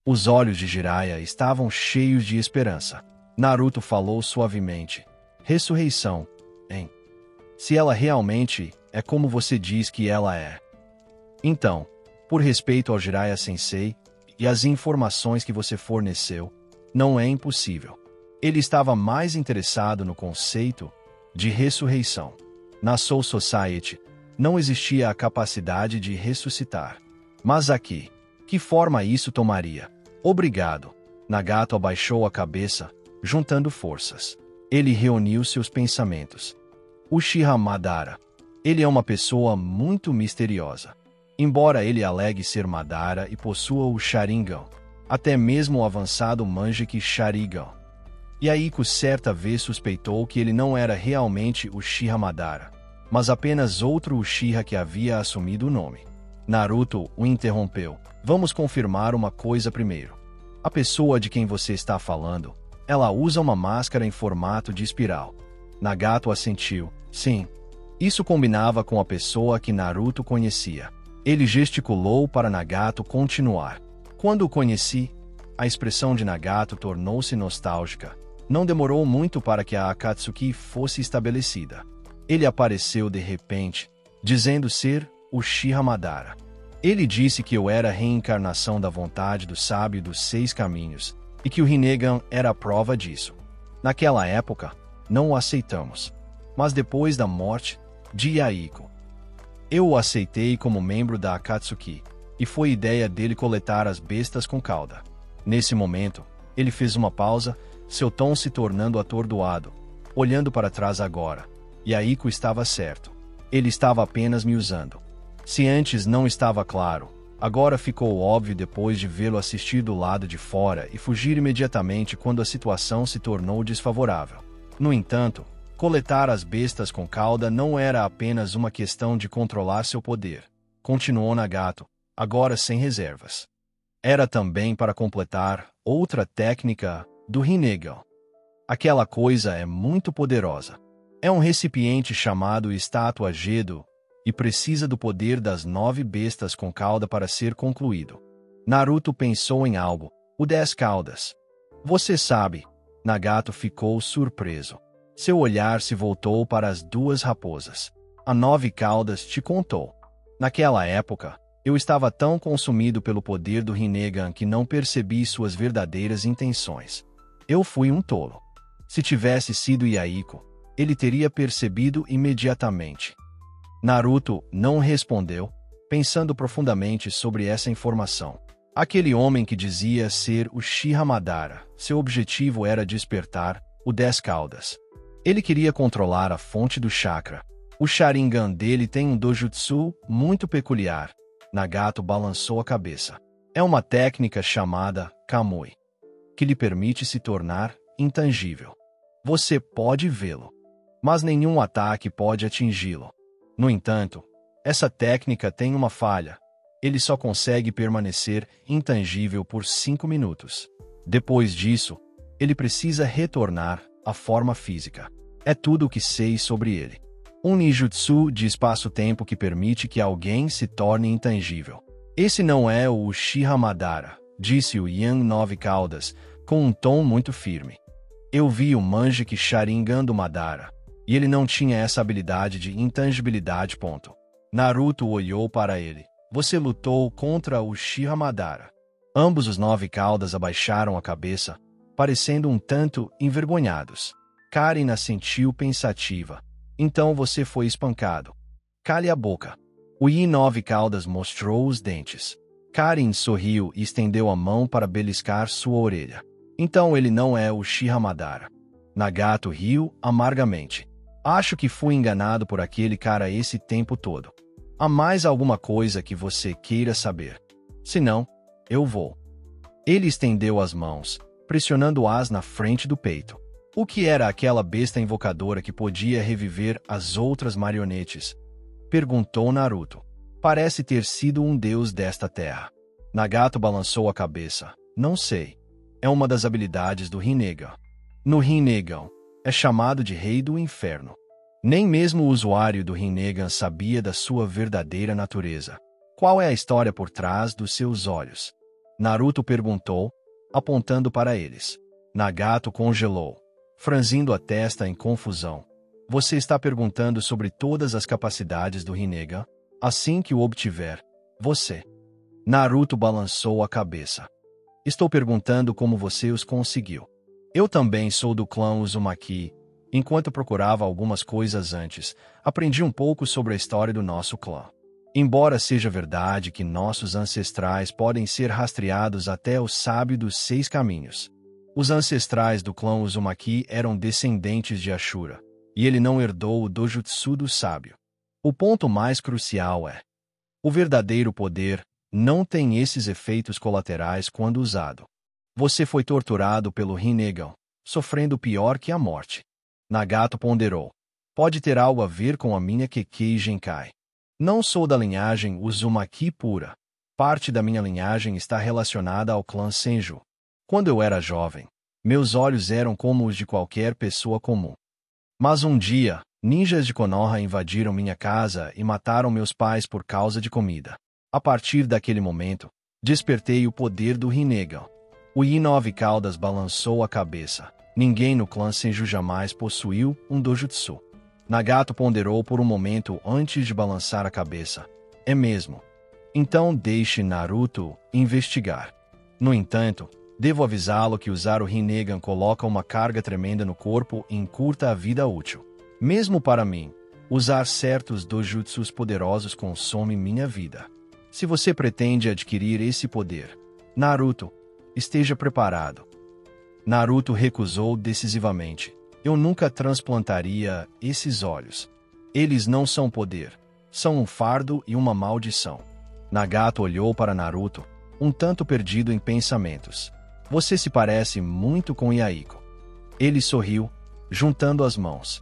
Os olhos de Jiraiya estavam cheios de esperança. Naruto falou suavemente. Ressurreição, hein? Se ela realmente é como você diz que ela é. Então, por respeito ao Jiraiya Sensei e às informações que você forneceu, não é impossível. Ele estava mais interessado no conceito de ressurreição. Na Soul Society, não existia a capacidade de ressuscitar. Mas aqui, que forma isso tomaria? Obrigado. Nagato abaixou a cabeça, juntando forças. Ele reuniu seus pensamentos. Uchiha Madara. Ele é uma pessoa muito misteriosa. Embora ele alegue ser Madara e possua o Sharingan, até mesmo o avançado Mangekyou Sharingan. Yahiko certa vez suspeitou que ele não era realmente Uchiha Madara, mas apenas outro Uchiha que havia assumido o nome. Naruto o interrompeu. Vamos confirmar uma coisa primeiro. A pessoa de quem você está falando, ela usa uma máscara em formato de espiral. Nagato assentiu. Sim. Isso combinava com a pessoa que Naruto conhecia. Ele gesticulou para Nagato continuar. Quando o conheci, a expressão de Nagato tornou-se nostálgica. Não demorou muito para que a Akatsuki fosse estabelecida. Ele apareceu de repente, dizendo ser Uchiha Madara. Ele disse que eu era a reencarnação da vontade do sábio dos 6 caminhos, e que o Rinnegan era a prova disso. Naquela época, não o aceitamos. Mas depois da morte de Yahiko, eu o aceitei como membro da Akatsuki, e foi ideia dele coletar as bestas com cauda. Nesse momento, ele fez uma pausa, seu tom se tornando atordoado, olhando para trás agora. Yahiko estava certo. Ele estava apenas me usando. Se antes não estava claro, agora ficou óbvio depois de vê-lo assistir do lado de fora e fugir imediatamente quando a situação se tornou desfavorável. No entanto, coletar as bestas com cauda não era apenas uma questão de controlar seu poder, continuou Nagato, agora sem reservas. Era também para completar outra técnica do Rinnegan. Aquela coisa é muito poderosa. É um recipiente chamado estátua Gedo e precisa do poder das 9 bestas com cauda para ser concluído. Naruto pensou em algo. O 10 caudas. Você sabe. Nagato ficou surpreso. Seu olhar se voltou para as 2 raposas. A 9 caudas te contou. Naquela época, eu estava tão consumido pelo poder do Rinnegan que não percebi suas verdadeiras intenções. Eu fui um tolo. Se tivesse sido Yahiko, ele teria percebido imediatamente. Naruto não respondeu, pensando profundamente sobre essa informação. Aquele homem que dizia ser Uchiha Madara, seu objetivo era despertar o 10 caudas. Ele queria controlar a fonte do chakra. O Sharingan dele tem um dojutsu muito peculiar. Nagato balançou a cabeça. É uma técnica chamada Kamui, que lhe permite se tornar intangível. Você pode vê-lo, mas nenhum ataque pode atingi-lo. No entanto, essa técnica tem uma falha. Ele só consegue permanecer intangível por 5 minutos. Depois disso, ele precisa retornar à forma física. É tudo o que sei sobre ele. Um ninjutsu de espaço-tempo que permite que alguém se torne intangível. Esse não é o Uchiha Madara, disse o Yang 9 Caudas, com um tom muito firme. Eu vi o Mangekyou Sharingan do Madara, e ele não tinha essa habilidade de intangibilidade. Naruto olhou para ele. Você lutou contra o Uchiha Madara. Ambos os 9 Caudas abaixaram a cabeça, parecendo um tanto envergonhados. Karin assentiu pensativa. Então você foi espancado. Cale a boca. O Yi 9 Caudas mostrou os dentes. Karin sorriu e estendeu a mão para beliscar sua orelha. Então ele não é o Uchiha Madara. Nagato riu amargamente. Acho que fui enganado por aquele cara esse tempo todo. Há mais alguma coisa que você queira saber? Se não, eu vou. Ele estendeu as mãos, pressionando-as na frente do peito. O que era aquela besta invocadora que podia reviver as outras marionetes? Perguntou Naruto. Parece ter sido um deus desta terra. Nagato balançou a cabeça. Não sei. É uma das habilidades do Rinnegan. No Rinnegan, é chamado de Rei do Inferno. Nem mesmo o usuário do Rinnegan sabia da sua verdadeira natureza. Qual é a história por trás dos seus olhos? Naruto perguntou, apontando para eles. Nagato congelou, franzindo a testa em confusão. Você está perguntando sobre todas as capacidades do Rinnegan? Assim que o obtiver, você. Naruto balançou a cabeça. Estou perguntando como você os conseguiu. Eu também sou do clã Uzumaki. Enquanto procurava algumas coisas antes, aprendi um pouco sobre a história do nosso clã. Embora seja verdade que nossos ancestrais podem ser rastreados até o sábio dos 6 caminhos, os ancestrais do clã Uzumaki eram descendentes de Ashura, e ele não herdou o Dojutsu do sábio. O ponto mais crucial é: o verdadeiro poder não tem esses efeitos colaterais quando usado. Você foi torturado pelo Rinnegan, sofrendo pior que a morte. Nagato ponderou. Pode ter algo a ver com a minha Kekkei Genkai. Não sou da linhagem Uzumaki pura. Parte da minha linhagem está relacionada ao clã Senju. Quando eu era jovem, meus olhos eram como os de qualquer pessoa comum. Mas um dia, ninjas de Konoha invadiram minha casa e mataram meus pais por causa de comida. A partir daquele momento, despertei o poder do Rinnegan. O Nove Caudas balançou a cabeça. Ninguém no clã Senju jamais possuiu um Dojutsu. Nagato ponderou por um momento antes de balançar a cabeça. É mesmo. Então deixe Naruto investigar. No entanto, devo avisá-lo que usar o Rinnegan coloca uma carga tremenda no corpo e encurta a vida útil. Mesmo para mim, usar certos dojutsus poderosos consome minha vida. Se você pretende adquirir esse poder, Naruto, esteja preparado. Naruto recusou decisivamente. Eu nunca transplantaria esses olhos. Eles não são poder. São um fardo e uma maldição. Nagato olhou para Naruto, um tanto perdido em pensamentos. Você se parece muito com Yahiko. Ele sorriu, juntando as mãos.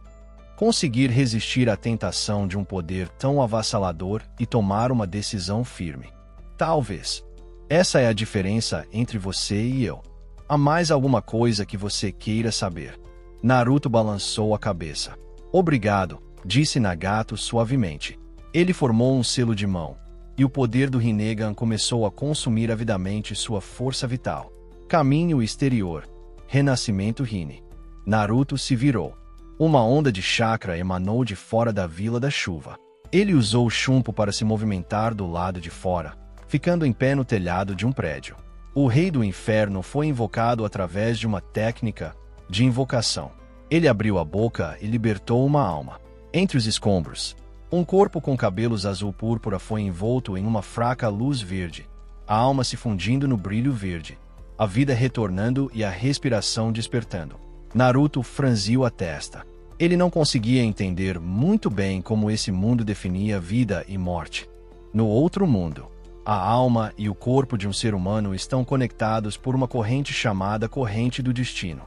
Conseguir resistir à tentação de um poder tão avassalador e tomar uma decisão firme. Talvez. Essa é a diferença entre você e eu. Há mais alguma coisa que você queira saber? Naruto balançou a cabeça. Obrigado, disse Nagato suavemente. Ele formou um selo de mão, e o poder do Rinnegan começou a consumir avidamente sua força vital. Caminho exterior. Renascimento Rinne. Naruto se virou. Uma onda de chakra emanou de fora da Vila da Chuva. Ele usou o chumpo para se movimentar do lado de fora, ficando em pé no telhado de um prédio. O Rei do Inferno foi invocado através de uma técnica de invocação. Ele abriu a boca e libertou uma alma. Entre os escombros, um corpo com cabelos azul púrpura foi envolto em uma fraca luz verde, a alma se fundindo no brilho verde, a vida retornando e a respiração despertando. Naruto franziu a testa. Ele não conseguia entender muito bem como esse mundo definia vida e morte. No outro mundo, a alma e o corpo de um ser humano estão conectados por uma corrente chamada corrente do destino.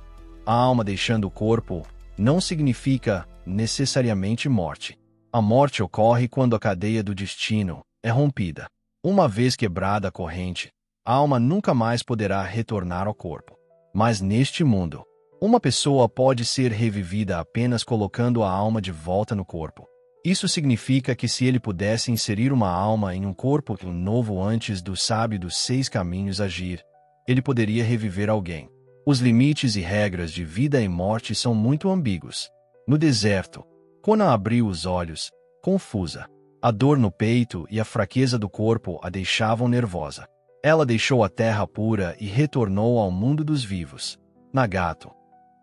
A alma deixando o corpo não significa necessariamente morte. A morte ocorre quando a cadeia do destino é rompida. Uma vez quebrada a corrente, a alma nunca mais poderá retornar ao corpo. Mas neste mundo, uma pessoa pode ser revivida apenas colocando a alma de volta no corpo. Isso significa que se ele pudesse inserir uma alma em um corpo novo antes do sábio dos 6 caminhos agir, ele poderia reviver alguém. Os limites e regras de vida e morte são muito ambíguos. No deserto, Konan abriu os olhos, confusa. A dor no peito e a fraqueza do corpo a deixavam nervosa. Ela deixou a terra pura e retornou ao mundo dos vivos. Nagato.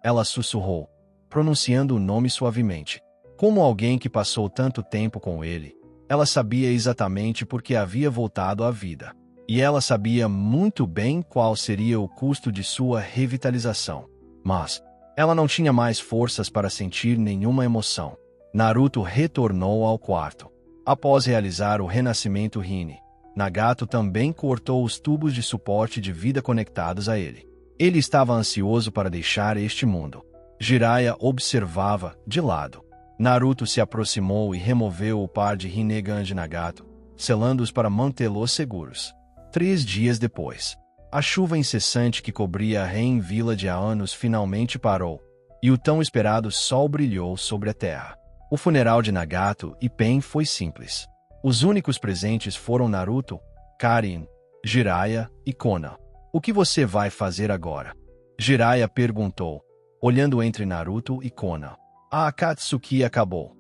Ela sussurrou, pronunciando o nome suavemente. Como alguém que passou tanto tempo com ele, ela sabia exatamente por que havia voltado à vida. E ela sabia muito bem qual seria o custo de sua revitalização. Mas ela não tinha mais forças para sentir nenhuma emoção. Naruto retornou ao quarto. Após realizar o renascimento Rinne, Nagato também cortou os tubos de suporte de vida conectados a ele. Ele estava ansioso para deixar este mundo. Jiraiya observava, de lado. Naruto se aproximou e removeu o par de Rinnegan de Nagato, selando-os para mantê-los seguros. 3 dias depois, a chuva incessante que cobria a Rein Village há anos finalmente parou, e o tão esperado sol brilhou sobre a terra. O funeral de Nagato e Pain foi simples. Os únicos presentes foram Naruto, Karin Jiraiya e Konan. O que você vai fazer agora? Jiraiya perguntou, olhando entre Naruto e Konan. A Akatsuki acabou,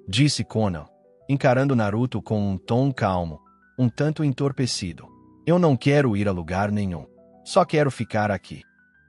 disse Konan, encarando Naruto com um tom calmo, um tanto entorpecido. Eu não quero ir a lugar nenhum. Só quero ficar aqui.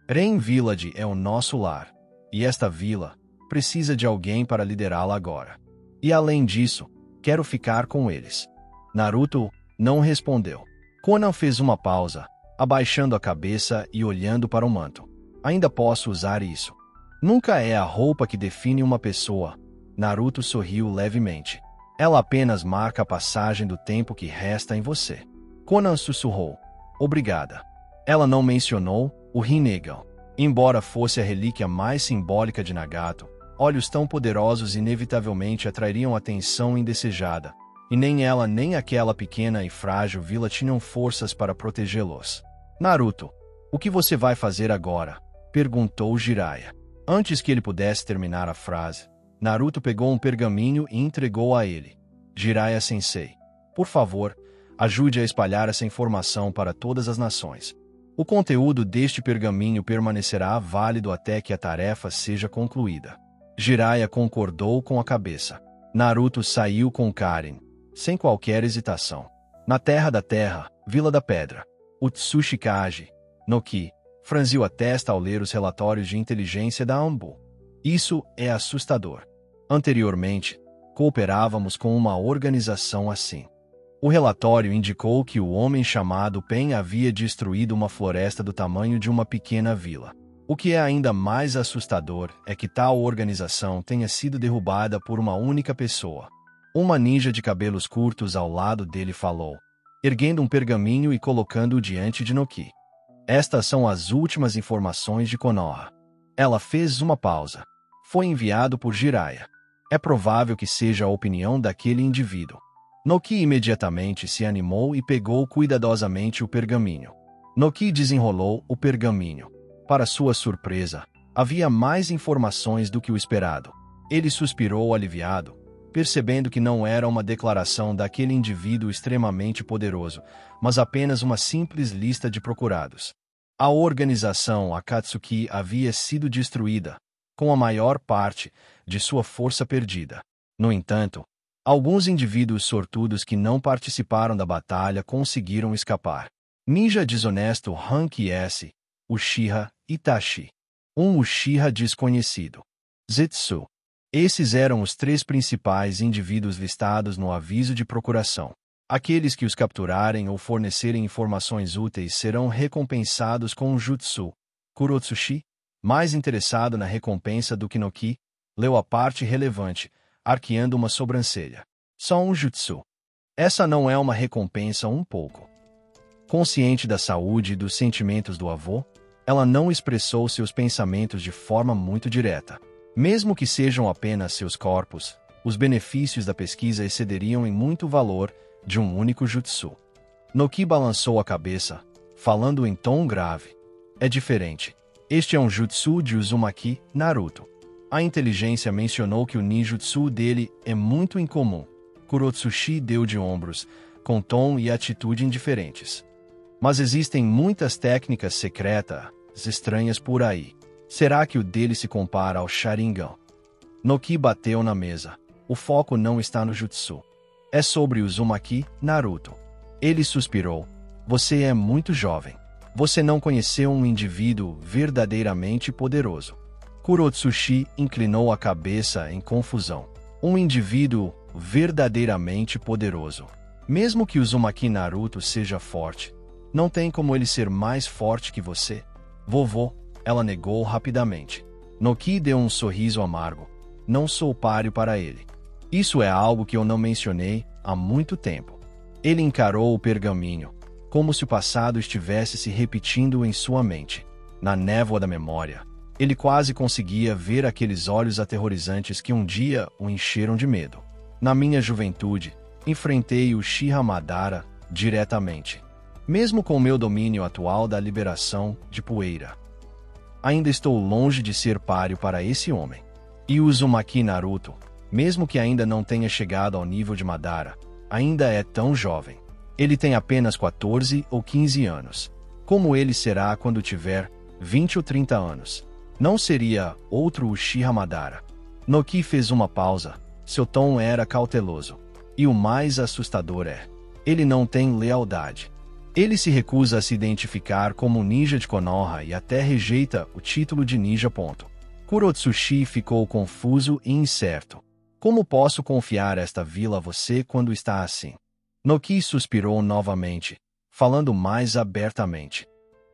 Rain Village é o nosso lar. E esta vila precisa de alguém para liderá-la agora. E além disso, quero ficar com eles. Naruto não respondeu. Konan fez uma pausa, abaixando a cabeça e olhando para o manto. Ainda posso usar isso. Nunca é a roupa que define uma pessoa. Naruto sorriu levemente. Ela apenas marca a passagem do tempo que resta em você. Konan sussurrou. Obrigada. Ela não mencionou o Rinnegan. Embora fosse a relíquia mais simbólica de Nagato, olhos tão poderosos inevitavelmente atrairiam atenção indesejada, e nem ela nem aquela pequena e frágil vila tinham forças para protegê-los. Naruto, o que você vai fazer agora? Perguntou Jiraiya. Antes que ele pudesse terminar a frase, Naruto pegou um pergaminho e entregou a ele. Jiraiya-sensei, por favor, ajude a espalhar essa informação para todas as nações. O conteúdo deste pergaminho permanecerá válido até que a tarefa seja concluída. Jiraiya concordou com a cabeça. Naruto saiu com Karen, sem qualquer hesitação. Na Terra da Terra, Vila da Pedra, o Tsushikage, Noki, franziu a testa ao ler os relatórios de inteligência da Anbu. Isso é assustador. Anteriormente, cooperávamos com uma organização assim. O relatório indicou que o homem chamado Pen havia destruído uma floresta do tamanho de uma pequena vila. O que é ainda mais assustador é que tal organização tenha sido derrubada por uma única pessoa. Uma ninja de cabelos curtos ao lado dele falou, erguendo um pergaminho e colocando-o diante de Noki. Estas são as últimas informações de Konoha. Ela fez uma pausa. Foi enviado por Jiraiya. É provável que seja a opinião daquele indivíduo. Noki imediatamente se animou e pegou cuidadosamente o pergaminho. Noki desenrolou o pergaminho. Para sua surpresa, havia mais informações do que o esperado. Ele suspirou aliviado, percebendo que não era uma declaração daquele indivíduo extremamente poderoso, mas apenas uma simples lista de procurados. A organização Akatsuki havia sido destruída, com a maior parte de sua força perdida. No entanto, alguns indivíduos sortudos que não participaram da batalha conseguiram escapar. Ninja desonesto Rank S, Uchiha Itachi. Um Uchiha desconhecido. Zetsu. Esses eram os 3 principais indivíduos listados no aviso de procuração. Aqueles que os capturarem ou fornecerem informações úteis serão recompensados com um jutsu. Kurotsushi, mais interessado na recompensa do que no ki, leu a parte relevante, arqueando uma sobrancelha. Só um jutsu. Essa não é uma recompensa um pouco. Consciente da saúde e dos sentimentos do avô, ela não expressou seus pensamentos de forma muito direta. Mesmo que sejam apenas seus corpos, os benefícios da pesquisa excederiam em muito valor de um único jutsu. Noki balançou a cabeça, falando em tom grave. É diferente. Este é um jutsu de Uzumaki, Naruto. A inteligência mencionou que o ninjutsu dele é muito incomum. Kurotsushi deu de ombros, com tom e atitude indiferentes. Mas existem muitas técnicas secretas estranhas por aí. Será que o dele se compara ao Sharingan? Noki bateu na mesa. O foco não está no jutsu. É sobre Uzumaki, Naruto. Ele suspirou. Você é muito jovem. Você não conheceu um indivíduo verdadeiramente poderoso. Kurotsushi inclinou a cabeça em confusão. Um indivíduo verdadeiramente poderoso. Mesmo que Uzumaki Naruto seja forte, não tem como ele ser mais forte que você. Vovô, ela negou rapidamente. Noki deu um sorriso amargo. Não sou páreo para ele. Isso é algo que eu não mencionei há muito tempo. Ele encarou o pergaminho, como se o passado estivesse se repetindo em sua mente. Na névoa da memória, ele quase conseguia ver aqueles olhos aterrorizantes que um dia o encheram de medo. Na minha juventude, enfrentei o Uchiha Madara diretamente. Mesmo com meu domínio atual da liberação de poeira, ainda estou longe de ser páreo para esse homem. E Uzumaki Naruto, mesmo que ainda não tenha chegado ao nível de Madara, ainda é tão jovem. Ele tem apenas 14 ou 15 anos. Como ele será quando tiver 20 ou 30 anos? Não seria outro Uchiha Madara? Noki fez uma pausa. Seu tom era cauteloso. E o mais assustador é: ele não tem lealdade. Ele se recusa a se identificar como um ninja de Konoha e até rejeita o título de ninja. Kurotsuchi ficou confuso e incerto. Como posso confiar esta vila a você quando está assim? Noki suspirou novamente, falando mais abertamente.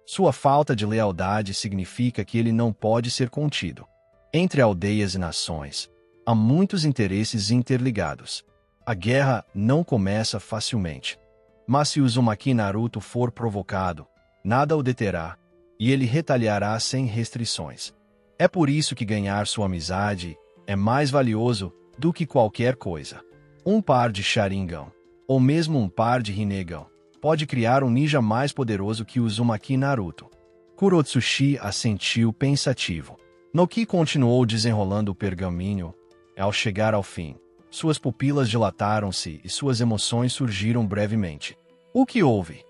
Sua falta de lealdade significa que ele não pode ser contido. Entre aldeias e nações, há muitos interesses interligados. A guerra não começa facilmente. Mas se Uzumaki Naruto for provocado, nada o deterá, e ele retaliará sem restrições. É por isso que ganhar sua amizade é mais valioso do que qualquer coisa. Um par de Sharingan, ou mesmo um par de Rinnegan, pode criar um ninja mais poderoso que Uzumaki Naruto. Kurotsuchi assentiu pensativo. Noki continuou desenrolando o pergaminho. Ao chegar ao fim, suas pupilas dilataram-se e suas emoções surgiram brevemente. O que houve?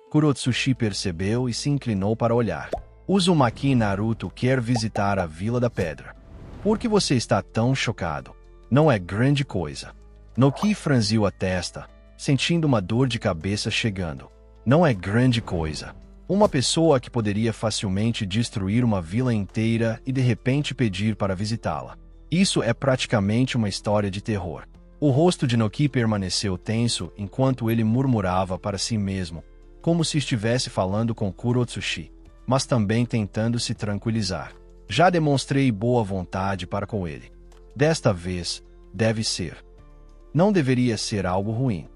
Kurotsuchi percebeu e se inclinou para olhar. Uzumaki Naruto quer visitar a Vila da Pedra. Por que você está tão chocado? Não é grande coisa. Noki franziu a testa, sentindo uma dor de cabeça chegando. Não é grande coisa. Uma pessoa que poderia facilmente destruir uma vila inteira e de repente pedir para visitá-la. Isso é praticamente uma história de terror. O rosto de Noki permaneceu tenso enquanto ele murmurava para si mesmo, como se estivesse falando com Kurotsuchi, mas também tentando se tranquilizar. Já demonstrei boa vontade para com ele. Desta vez, deve ser. Não deveria ser algo ruim.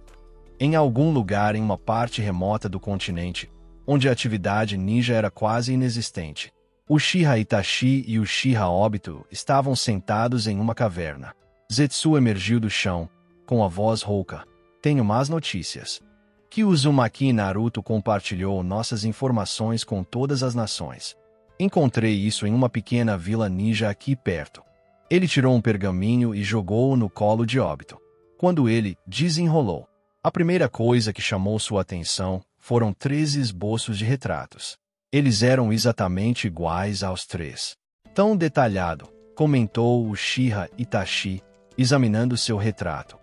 Em algum lugar em uma parte remota do continente, onde a atividade ninja era quase inexistente, Uchiha Itachi e Uchiha Obito estavam sentados em uma caverna. Zetsu emergiu do chão, com a voz rouca. Tenho más notícias. Que Uzumaki Naruto compartilhou nossas informações com todas as nações. Encontrei isso em uma pequena vila ninja aqui perto. Ele tirou um pergaminho e jogou-o no colo de Obito. Quando ele desenrolou, a primeira coisa que chamou sua atenção foram 13 esboços de retratos. Eles eram exatamente iguais aos 3. Tão detalhado, comentou Uchiha Itachi, examinando seu retrato.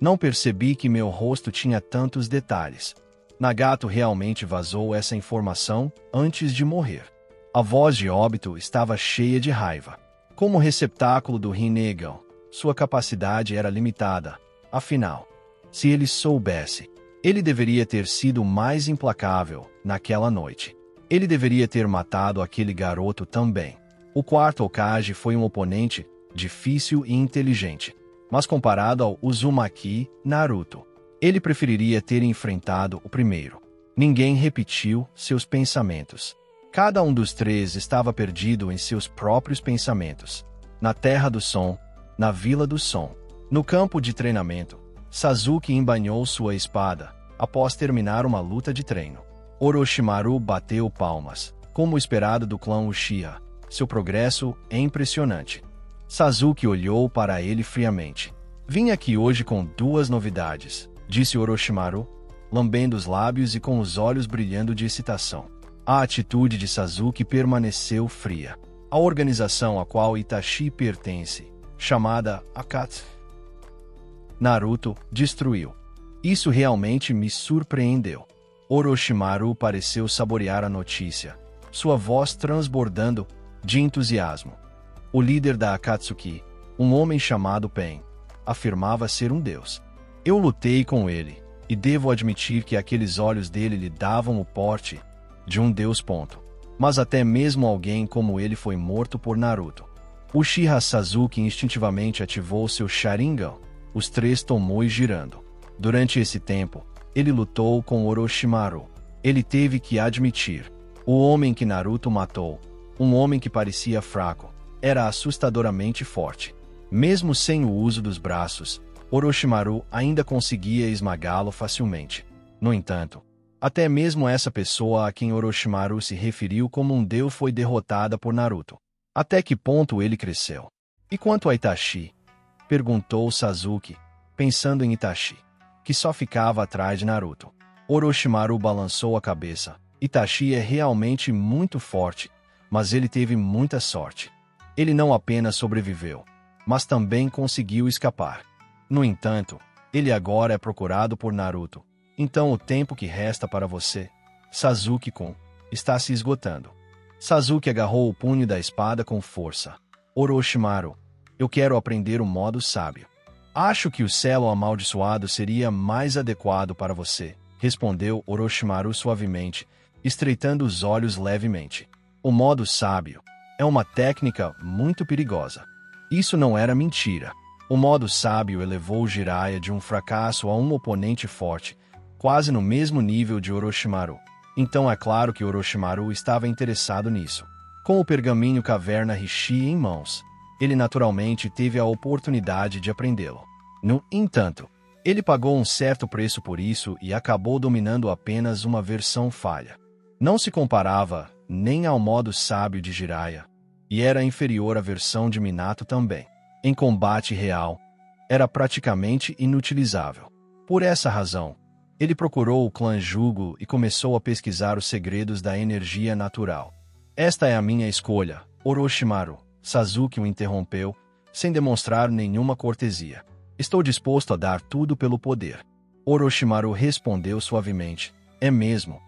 Não percebi que meu rosto tinha tantos detalhes. Nagato realmente vazou essa informação antes de morrer. A voz de Obito estava cheia de raiva. Como receptáculo do Rinnegan, sua capacidade era limitada. Afinal, se ele soubesse, ele deveria ter sido mais implacável naquela noite. Ele deveria ter matado aquele garoto também. O quarto Hokage foi um oponente difícil e inteligente, mas comparado ao Uzumaki Naruto, ele preferiria ter enfrentado o primeiro. Ninguém repetiu seus pensamentos. Cada um dos 3 estava perdido em seus próprios pensamentos. Na Terra do Som, na Vila do Som, no campo de treinamento, Sasuke embanhou sua espada, após terminar uma luta de treino. Orochimaru bateu palmas, como esperado do clã Uchiha. Seu progresso é impressionante. Sasuke olhou para ele friamente. Vim aqui hoje com 2 novidades, disse Orochimaru, lambendo os lábios e com os olhos brilhando de excitação. A atitude de Sasuke permaneceu fria. A organização a qual Itachi pertence, chamada Akatsuki Naruto, destruiu. Isso realmente me surpreendeu. Orochimaru pareceu saborear a notícia, sua voz transbordando de entusiasmo. O líder da Akatsuki, um homem chamado Pen, afirmava ser um deus. Eu lutei com ele, e devo admitir que aqueles olhos dele lhe davam o porte de um deus. Mas até mesmo alguém como ele foi morto por Naruto. Uchiha Sasuke instintivamente ativou seu Sharingan, os 3 tomou girando. Durante esse tempo, ele lutou com Orochimaru. Ele teve que admitir, o homem que Naruto matou, um homem que parecia fraco, era assustadoramente forte. Mesmo sem o uso dos braços, Orochimaru ainda conseguia esmagá-lo facilmente. No entanto, até mesmo essa pessoa a quem Orochimaru se referiu como um deus foi derrotada por Naruto. Até que ponto ele cresceu? E quanto a Itachi? Perguntou Sasuke, pensando em Itachi, que só ficava atrás de Naruto. Orochimaru balançou a cabeça. Itachi é realmente muito forte, mas ele teve muita sorte. Ele não apenas sobreviveu, mas também conseguiu escapar. No entanto, ele agora é procurado por Naruto. Então o tempo que resta para você, Sasuke-kun, está se esgotando. Sasuke agarrou o punho da espada com força. Orochimaru, eu quero aprender o modo sábio. Acho que o selo amaldiçoado seria mais adequado para você, respondeu Orochimaru suavemente, estreitando os olhos levemente. O modo sábio é uma técnica muito perigosa. Isso não era mentira. O modo sábio elevou Jiraiya de um fracasso a um oponente forte, quase no mesmo nível de Orochimaru. Então é claro que Orochimaru estava interessado nisso. Com o pergaminho Caverna Rishi em mãos, ele naturalmente teve a oportunidade de aprendê-lo. No entanto, ele pagou um certo preço por isso e acabou dominando apenas uma versão falha. Não se comparava nem ao modo sábio de Jiraiya, e era inferior à versão de Minato também. Em combate real, era praticamente inutilizável. Por essa razão, ele procurou o clã Jugo e começou a pesquisar os segredos da energia natural. Esta é a minha escolha, Orochimaru. Sasuke o interrompeu, sem demonstrar nenhuma cortesia. Estou disposto a dar tudo pelo poder. Orochimaru respondeu suavemente. É mesmo?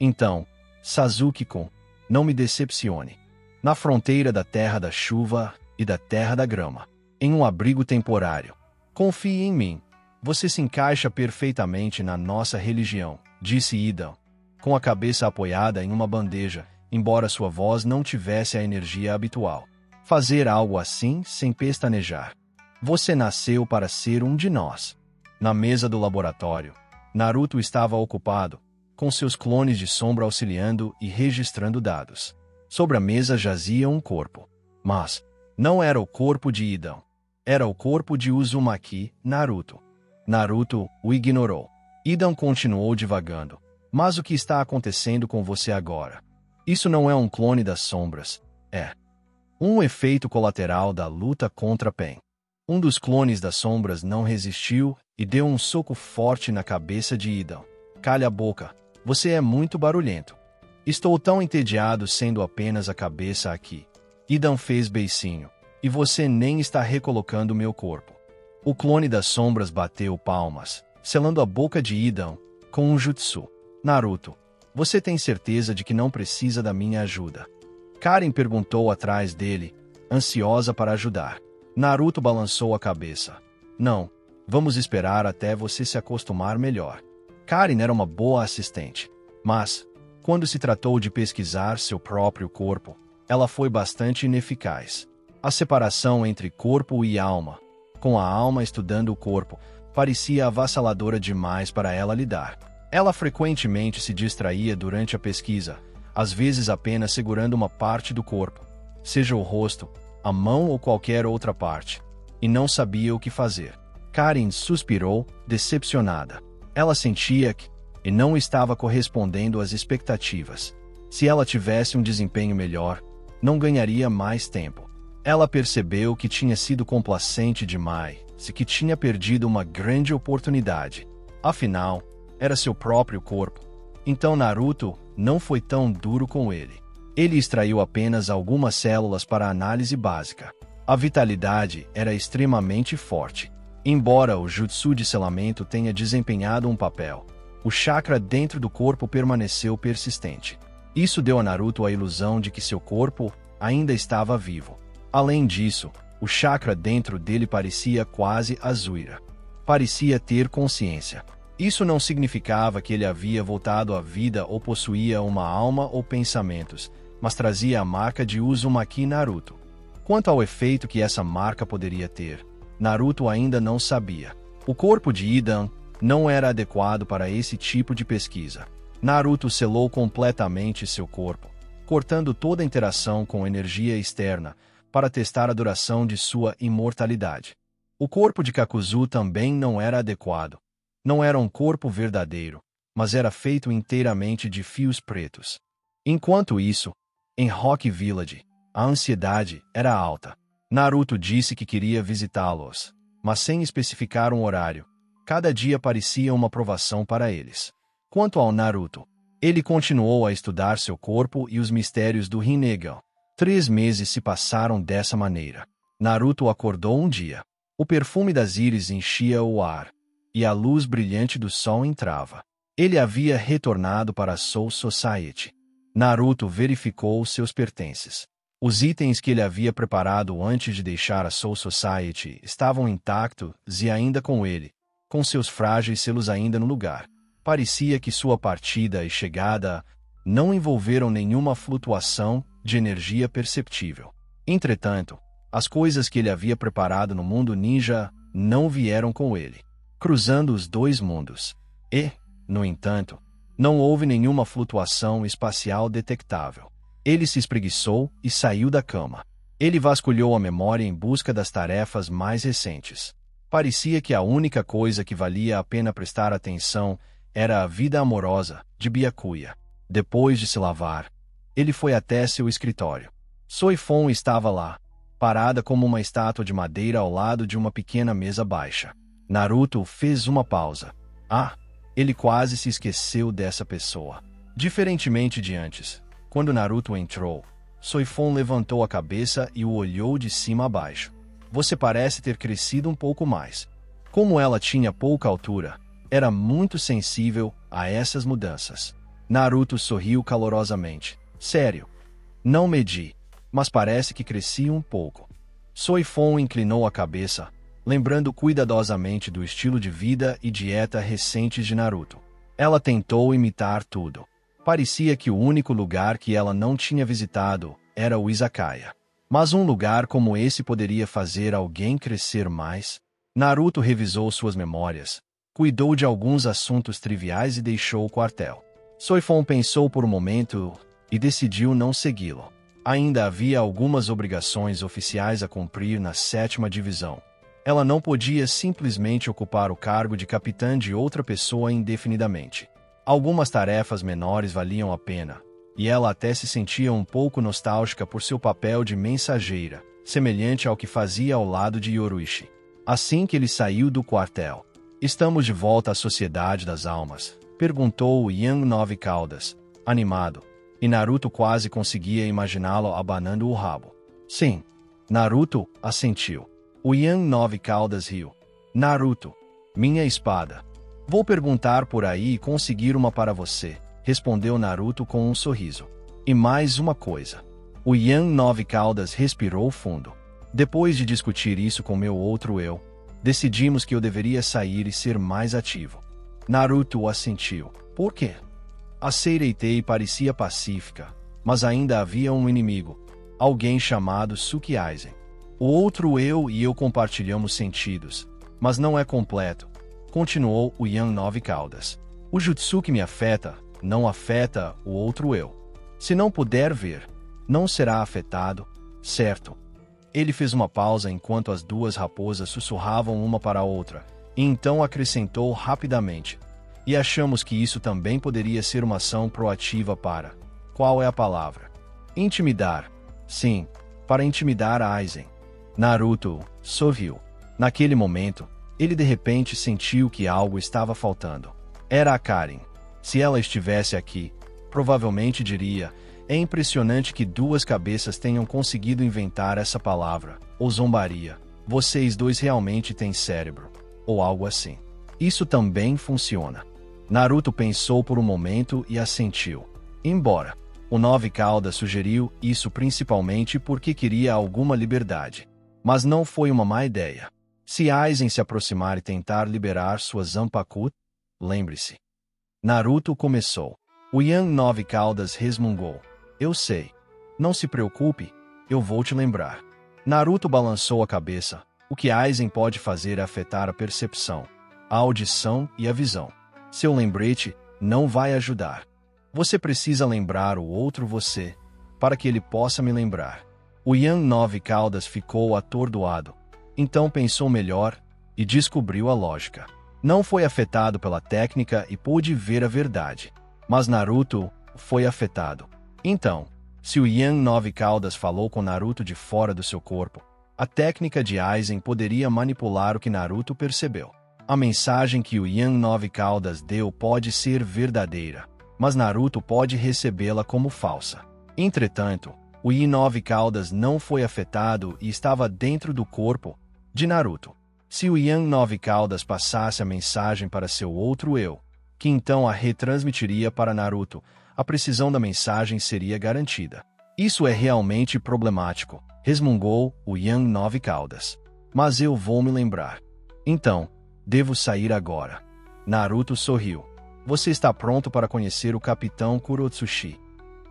Então, Sasuke-kun, não me decepcione. Na fronteira da Terra da Chuva e da Terra da Grama, em um abrigo temporário. Confie em mim. Você se encaixa perfeitamente na nossa religião, disse Idan, com a cabeça apoiada em uma bandeja, embora sua voz não tivesse a energia habitual. Fazer algo assim sem pestanejar. Você nasceu para ser um de nós. Na mesa do laboratório, Naruto estava ocupado, com seus clones de sombra auxiliando e registrando dados. Sobre a mesa jazia um corpo. Mas não era o corpo de Idan. Era o corpo de Uzumaki, Naruto. Naruto o ignorou. Idan continuou divagando. Mas o que está acontecendo com você agora? Isso não é um clone das sombras. É um efeito colateral da luta contra Pen. Um dos clones das sombras não resistiu e deu um soco forte na cabeça de Idan. Calha a boca. Você é muito barulhento. Estou tão entediado sendo apenas a cabeça aqui. Idan fez beicinho. E você nem está recolocando meu corpo. O clone das sombras bateu palmas, selando a boca de Idan com um jutsu. Naruto, você tem certeza de que não precisa da minha ajuda? Karen perguntou atrás dele, ansiosa para ajudar. Naruto balançou a cabeça. Não, vamos esperar até você se acostumar melhor. Karen era uma boa assistente, mas, quando se tratou de pesquisar seu próprio corpo, ela foi bastante ineficaz. A separação entre corpo e alma, com a alma estudando o corpo, parecia avassaladora demais para ela lidar. Ela frequentemente se distraía durante a pesquisa, às vezes apenas segurando uma parte do corpo, seja o rosto, a mão ou qualquer outra parte, e não sabia o que fazer. Karen suspirou, decepcionada. Ela sentia que e não estava correspondendo às expectativas. Se ela tivesse um desempenho melhor, não ganharia mais tempo. Ela percebeu que tinha sido complacente demais e que tinha perdido uma grande oportunidade. Afinal, era seu próprio corpo. Então Naruto não foi tão duro com ele. Ele extraiu apenas algumas células para análise básica. A vitalidade era extremamente forte. Embora o jutsu de selamento tenha desempenhado um papel, o chakra dentro do corpo permaneceu persistente. Isso deu a Naruto a ilusão de que seu corpo ainda estava vivo. Além disso, o chakra dentro dele parecia quase azuira. Parecia ter consciência. Isso não significava que ele havia voltado à vida ou possuía uma alma ou pensamentos, mas trazia a marca de Uzumaki Naruto. Quanto ao efeito que essa marca poderia ter, Naruto ainda não sabia. O corpo de Idan não era adequado para esse tipo de pesquisa. Naruto selou completamente seu corpo, cortando toda interação com energia externa para testar a duração de sua imortalidade. O corpo de Kakuzu também não era adequado. Não era um corpo verdadeiro, mas era feito inteiramente de fios pretos. Enquanto isso, em Rock Village, a ansiedade era alta. Naruto disse que queria visitá-los, mas sem especificar um horário. Cada dia parecia uma provação para eles. Quanto ao Naruto, ele continuou a estudar seu corpo e os mistérios do Rinnegan. 3 meses se passaram dessa maneira. Naruto acordou um dia. O perfume das íris enchia o ar, e a luz brilhante do sol entrava. Ele havia retornado para a Soul Society. Naruto verificou seus pertences. Os itens que ele havia preparado antes de deixar a Soul Society estavam intactos e ainda com ele, com seus frágeis selos ainda no lugar. Parecia que sua partida e chegada não envolveram nenhuma flutuação de energia perceptível. Entretanto, as coisas que ele havia preparado no mundo ninja não vieram com ele, cruzando os 2 mundos. E, no entanto, não houve nenhuma flutuação espacial detectável. Ele se espreguiçou e saiu da cama. Ele vasculhou a memória em busca das tarefas mais recentes. Parecia que a única coisa que valia a pena prestar atenção era a vida amorosa de Byakuya. Depois de se lavar, ele foi até seu escritório. Soifon estava lá, parada como uma estátua de madeira ao lado de uma pequena mesa baixa. Naruto fez uma pausa. Ele quase se esqueceu dessa pessoa. Diferentemente de antes, quando Naruto entrou, Soifon levantou a cabeça e o olhou de cima a baixo. Você parece ter crescido um pouco mais. Como ela tinha pouca altura, era muito sensível a essas mudanças. Naruto sorriu calorosamente. Sério. Não medi, mas parece que cresci um pouco. Soifon inclinou a cabeça, lembrando cuidadosamente do estilo de vida e dieta recentes de Naruto. Ela tentou imitar tudo. Parecia que o único lugar que ela não tinha visitado era o izakaya. Mas um lugar como esse poderia fazer alguém crescer mais? Naruto revisou suas memórias, cuidou de alguns assuntos triviais e deixou o quartel. Soifon pensou por um momento e decidiu não segui-lo. Ainda havia algumas obrigações oficiais a cumprir na 7ª divisão. Ela não podia simplesmente ocupar o cargo de capitã de outra pessoa indefinidamente. Algumas tarefas menores valiam a pena, e ela até se sentia um pouco nostálgica por seu papel de mensageira, semelhante ao que fazia ao lado de Yoruichi. Assim que ele saiu do quartel, "Estamos de volta à Sociedade das Almas?" perguntou o Yang Nove Caudas, animado, e Naruto quase conseguia imaginá-lo abanando o rabo. Sim, Naruto assentiu. O Yang Nove Caudas riu. Naruto, minha espada. Vou perguntar por aí e conseguir uma para você, respondeu Naruto com um sorriso. E mais uma coisa. O Yang Nove Caudas respirou fundo. Depois de discutir isso com meu outro eu, decidimos que eu deveria sair e ser mais ativo. Naruto assentiu. Por quê? A Seireitei parecia pacífica, mas ainda havia um inimigo, alguém chamado Suki Aizen. O outro eu e eu compartilhamos sentidos, mas não é completo, continuou o Yang Nove Caudas. O jutsu que me afeta, não afeta o outro eu. Se não puder ver, não será afetado, certo? Ele fez uma pausa enquanto as 2 raposas sussurravam uma para a outra, e então acrescentou rapidamente. E achamos que isso também poderia ser uma ação proativa para... Qual é a palavra? Intimidar. Sim, para intimidar a Aizen. Naruto sorriu. Naquele momento, ele de repente sentiu que algo estava faltando. Era a Karin. Se ela estivesse aqui, provavelmente diria: é impressionante que 2 cabeças tenham conseguido inventar essa palavra, ou zombaria. Vocês 2 realmente têm cérebro. Ou algo assim. Isso também funciona. Naruto pensou por um momento e assentiu. Embora o Nove Caudas sugeriu isso principalmente porque queria alguma liberdade. Mas não foi uma má ideia. Se Aizen se aproximar e tentar liberar sua Zanpakuto, lembre-se. Naruto começou. O Yang Nove Caudas resmungou. Eu sei. Não se preocupe, eu vou te lembrar. Naruto balançou a cabeça. O que Aizen pode fazer é afetar a percepção, a audição e a visão. Seu lembrete não vai ajudar. Você precisa lembrar o outro você, para que ele possa me lembrar. O Yang Nove Caudas ficou atordoado. Então pensou melhor e descobriu a lógica. Não foi afetado pela técnica e pôde ver a verdade. Mas Naruto foi afetado. Então, se o Yang Nove Caudas falou com Naruto de fora do seu corpo, a técnica de Aizen poderia manipular o que Naruto percebeu. A mensagem que o Yan Nove Caudas deu pode ser verdadeira, mas Naruto pode recebê-la como falsa. Entretanto, o Yan Nove Caudas não foi afetado e estava dentro do corpo de Naruto. Se o Yan Nove Caudas passasse a mensagem para seu outro eu, que então a retransmitiria para Naruto, a precisão da mensagem seria garantida. Isso é realmente problemático, resmungou o Yan Nove Caudas. Mas eu vou me lembrar. Então, devo sair agora. Naruto sorriu. Você está pronto para conhecer o Capitão Kurotsuchi?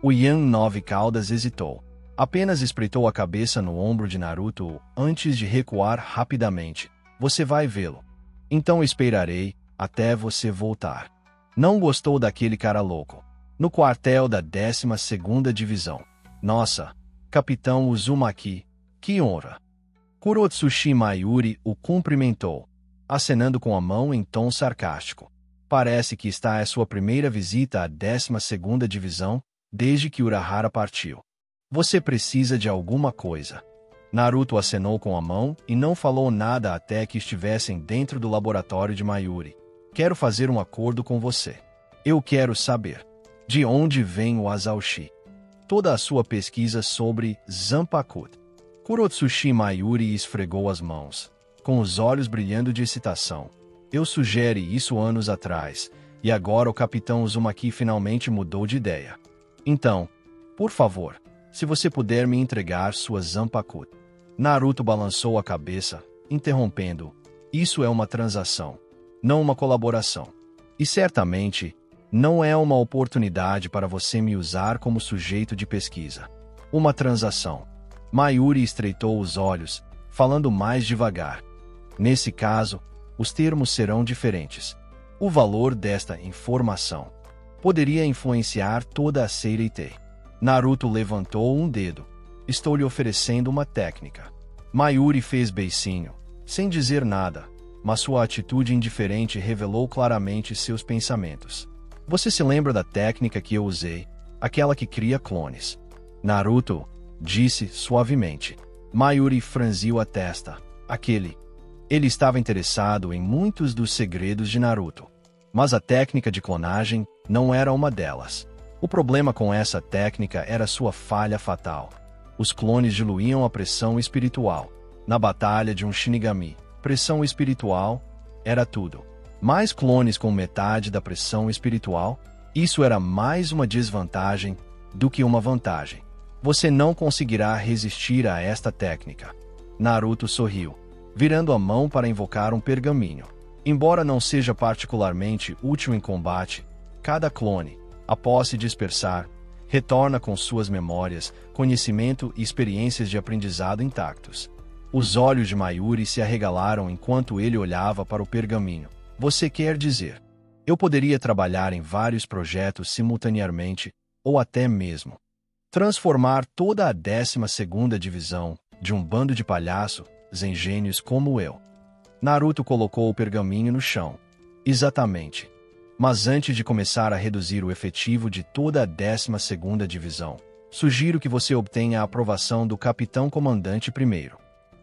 O Yan Nove Caudas hesitou. Apenas espreitou a cabeça no ombro de Naruto antes de recuar rapidamente. Você vai vê-lo. Então esperarei até você voltar. Não gostou daquele cara louco. No quartel da 12ª Divisão. Nossa, Capitão Uzumaki, que honra. Kurotsuchi Mayuri o cumprimentou, acenando com a mão em tom sarcástico. Parece que esta é sua primeira visita à 12ª Divisão, desde que Urahara partiu. Você precisa de alguma coisa. Naruto acenou com a mão e não falou nada até que estivessem dentro do laboratório de Mayuri. Quero fazer um acordo com você. Eu quero saber de onde vem o Asaoshi. Toda a sua pesquisa sobre Zanpakuto. Kurotsuchi Mayuri esfregou as mãos, com os olhos brilhando de excitação. Eu sugeri isso anos atrás, e agora o Capitão Uzumaki finalmente mudou de ideia. Então, por favor, se você puder me entregar sua Zanpakuto. Naruto balançou a cabeça, interrompendo. Isso é uma transação, não uma colaboração. E certamente, não é uma oportunidade para você me usar como sujeito de pesquisa. Uma transação. Mayuri estreitou os olhos, falando mais devagar. Nesse caso, os termos serão diferentes. O valor desta informação poderia influenciar toda a Seirei. Naruto levantou um dedo. Estou lhe oferecendo uma técnica. Mayuri fez beicinho, sem dizer nada, mas sua atitude indiferente revelou claramente seus pensamentos. Você se lembra da técnica que eu usei, aquela que cria clones? Naruto disse suavemente. Mayuri franziu a testa. Ele estava interessado em muitos dos segredos de Naruto, mas a técnica de clonagem não era uma delas. O problema com essa técnica era sua falha fatal. Os clones diluíam a pressão espiritual. Na batalha de um Shinigami, pressão espiritual era tudo. Mais clones com metade da pressão espiritual? Isso era mais uma desvantagem do que uma vantagem. Você não conseguirá resistir a esta técnica. Naruto sorriu, virando a mão para invocar um pergaminho. Embora não seja particularmente útil em combate, cada clone, após se dispersar, retorna com suas memórias, conhecimento e experiências de aprendizado intactos. Os olhos de Mayuri se arregalaram enquanto ele olhava para o pergaminho. Você quer dizer, eu poderia trabalhar em vários projetos simultaneamente, ou até mesmo transformar toda a 12ª Divisão de um bando de palhaços, gênios como eu. Naruto colocou o pergaminho no chão. Exatamente. Mas antes de começar a reduzir o efetivo de toda a 12ª Divisão, sugiro que você obtenha a aprovação do Capitão Comandante primeiro.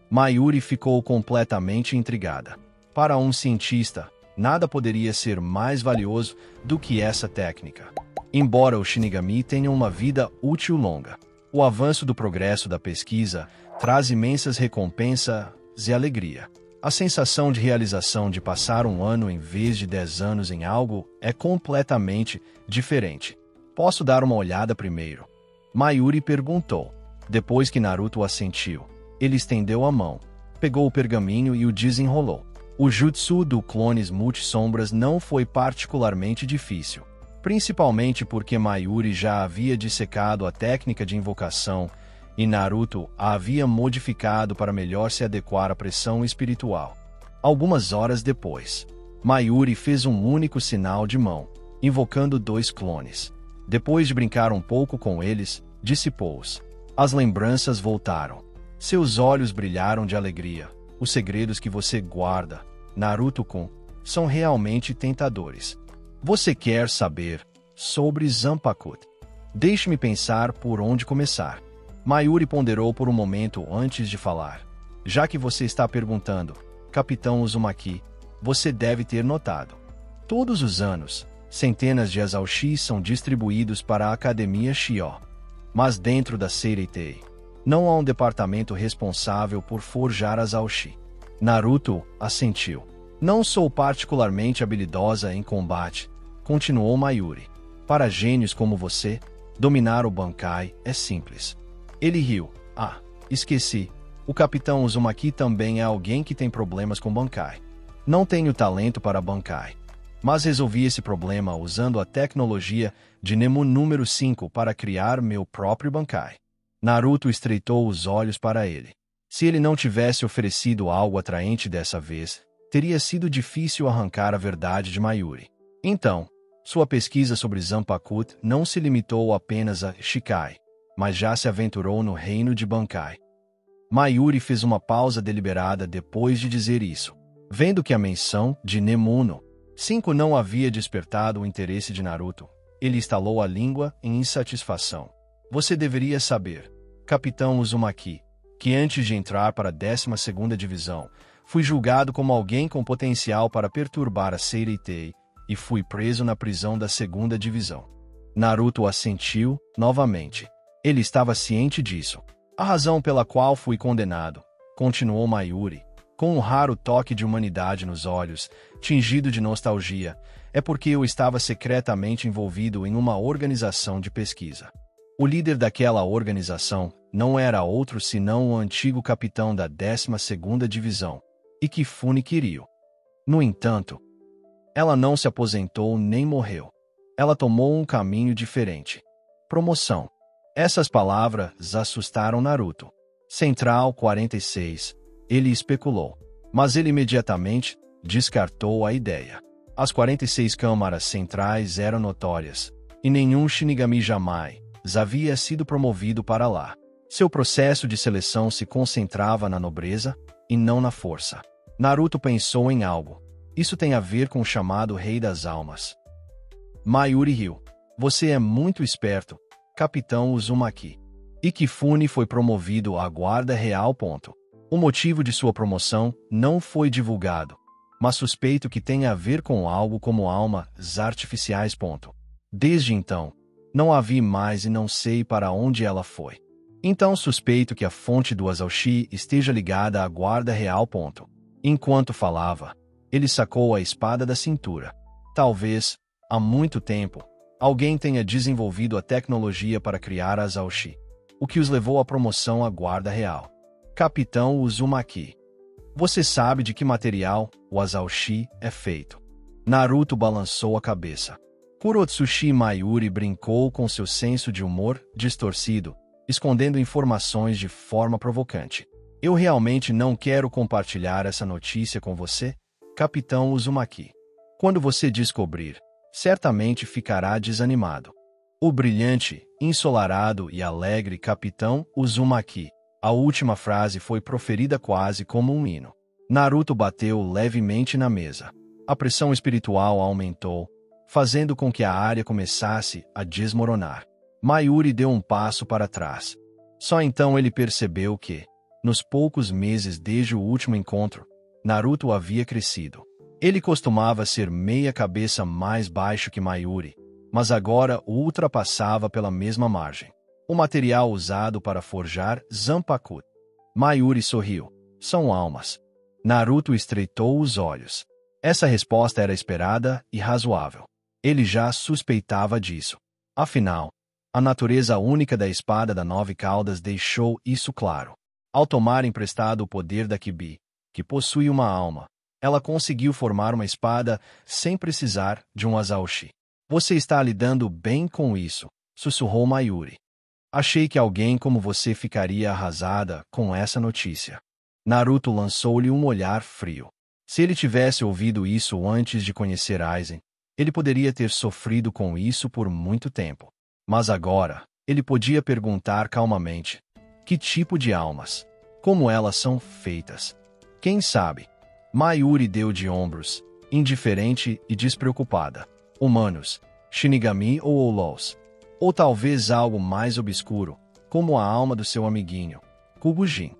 Mayuri ficou completamente intrigada. Para um cientista, nada poderia ser mais valioso do que essa técnica. Embora os Shinigami tenham uma vida útil longa, o avanço do progresso da pesquisa traz imensas recompensas e alegria. A sensação de realização de passar um ano em vez de 10 anos em algo é completamente diferente. Posso dar uma olhada primeiro? Mayuri perguntou. Depois que Naruto assentiu, ele estendeu a mão, pegou o pergaminho e o desenrolou. O jutsu do clones multissombras não foi particularmente difícil, principalmente porque Mayuri já havia dissecado a técnica de invocação e Naruto a havia modificado para melhor se adequar à pressão espiritual. Algumas horas depois, Mayuri fez um único sinal de mão, invocando 2 clones. Depois de brincar um pouco com eles, dissipou-os. As lembranças voltaram. Seus olhos brilharam de alegria. Os segredos que você guarda, Naruto-kun, são realmente tentadores. Você quer saber sobre Zanpakuto? Deixe-me pensar por onde começar. Mayuri ponderou por um momento antes de falar. Já que você está perguntando, Capitão Uzumaki, você deve ter notado. Todos os anos, centenas de Azaushi são distribuídos para a Academia Shio. Mas dentro da Seireitei, não há um departamento responsável por forjar Azaushi. Naruto assentiu. Não sou particularmente habilidosa em combate, continuou Mayuri. Para gênios como você, dominar o Bankai é simples. Ele riu. Ah, esqueci. O Capitão Uzumaki também é alguém que tem problemas com Bankai. Não tenho talento para Bankai. Mas resolvi esse problema usando a tecnologia de Nemu número 5 para criar meu próprio Bankai. Naruto estreitou os olhos para ele. Se ele não tivesse oferecido algo atraente dessa vez, teria sido difícil arrancar a verdade de Mayuri. Então, sua pesquisa sobre Zanpakuto não se limitou apenas a Shikai, mas já se aventurou no reino de Bankai. Mayuri fez uma pausa deliberada depois de dizer isso. Vendo que a menção de Nemu 5 não havia despertado o interesse de Naruto, ele estalou a língua em insatisfação. Você deveria saber, Capitão Uzumaki, que antes de entrar para a 12ª Divisão, fui julgado como alguém com potencial para perturbar a Seireitei e fui preso na prisão da 2ª Divisão. Naruto assentiu novamente. Ele estava ciente disso. A razão pela qual fui condenado, continuou Mayuri, com um raro toque de humanidade nos olhos, tingido de nostalgia, é porque eu estava secretamente envolvido em uma organização de pesquisa. O líder daquela organização não era outro senão o antigo capitão da 12ª Divisão, Ikifune Kiryu. No entanto, ela não se aposentou nem morreu. Ela tomou um caminho diferente. Promoção. Essas palavras assustaram Naruto. Central 46. Ele especulou. Mas ele imediatamente descartou a ideia. As 46 câmaras centrais eram notórias, e nenhum Shinigami jamais havia sido promovido para lá. Seu processo de seleção se concentrava na nobreza e não na força. Naruto pensou em algo. Isso tem a ver com o chamado Rei das Almas. Mayuri riu. Você é muito esperto, Capitão Uzumaki. Ikifune foi promovido à Guarda Real. O motivo de sua promoção não foi divulgado, mas suspeito que tenha a ver com algo como almas artificiais. Desde então, não a vi mais e não sei para onde ela foi. Então suspeito que a fonte do Azaushi esteja ligada à Guarda Real. Enquanto falava, ele sacou a espada da cintura. Talvez, há muito tempo, alguém tenha desenvolvido a tecnologia para criar a Azaushi, o que os levou à promoção à Guarda Real. Capitão Uzumaki. Você sabe de que material o Azaushi é feito? Naruto balançou a cabeça. Kurotsushi Mayuri brincou com seu senso de humor distorcido, escondendo informações de forma provocante. Eu realmente não quero compartilhar essa notícia com você, Capitão Uzumaki. Quando você descobrir, certamente ficará desanimado. O brilhante, ensolarado e alegre Capitão Uzumaki. A última frase foi proferida quase como um hino. Naruto bateu levemente na mesa. A pressão espiritual aumentou, fazendo com que a área começasse a desmoronar. Mayuri deu um passo para trás. Só então ele percebeu que, nos poucos meses desde o último encontro, Naruto havia crescido. Ele costumava ser meia cabeça mais baixo que Mayuri, mas agora o ultrapassava pela mesma margem. O material usado para forjar Zanpakuto. Mayuri sorriu. São almas. Naruto estreitou os olhos. Essa resposta era esperada e razoável. Ele já suspeitava disso. Afinal, a natureza única da espada da 9 caudas deixou isso claro. Ao tomar emprestado o poder da Kibi, que possui uma alma, ela conseguiu formar uma espada sem precisar de um Azaushi. Você está lidando bem com isso, sussurrou Mayuri. Achei que alguém como você ficaria arrasada com essa notícia. Naruto lançou-lhe um olhar frio. Se ele tivesse ouvido isso antes de conhecer Aizen, ele poderia ter sofrido com isso por muito tempo. Mas agora, ele podia perguntar calmamente: que tipo de almas? Como elas são feitas? Quem sabe? Mayuri deu de ombros, indiferente e despreocupada. Humanos, Shinigami ou Olos. Ou talvez algo mais obscuro, como a alma do seu amiguinho, Kubujin.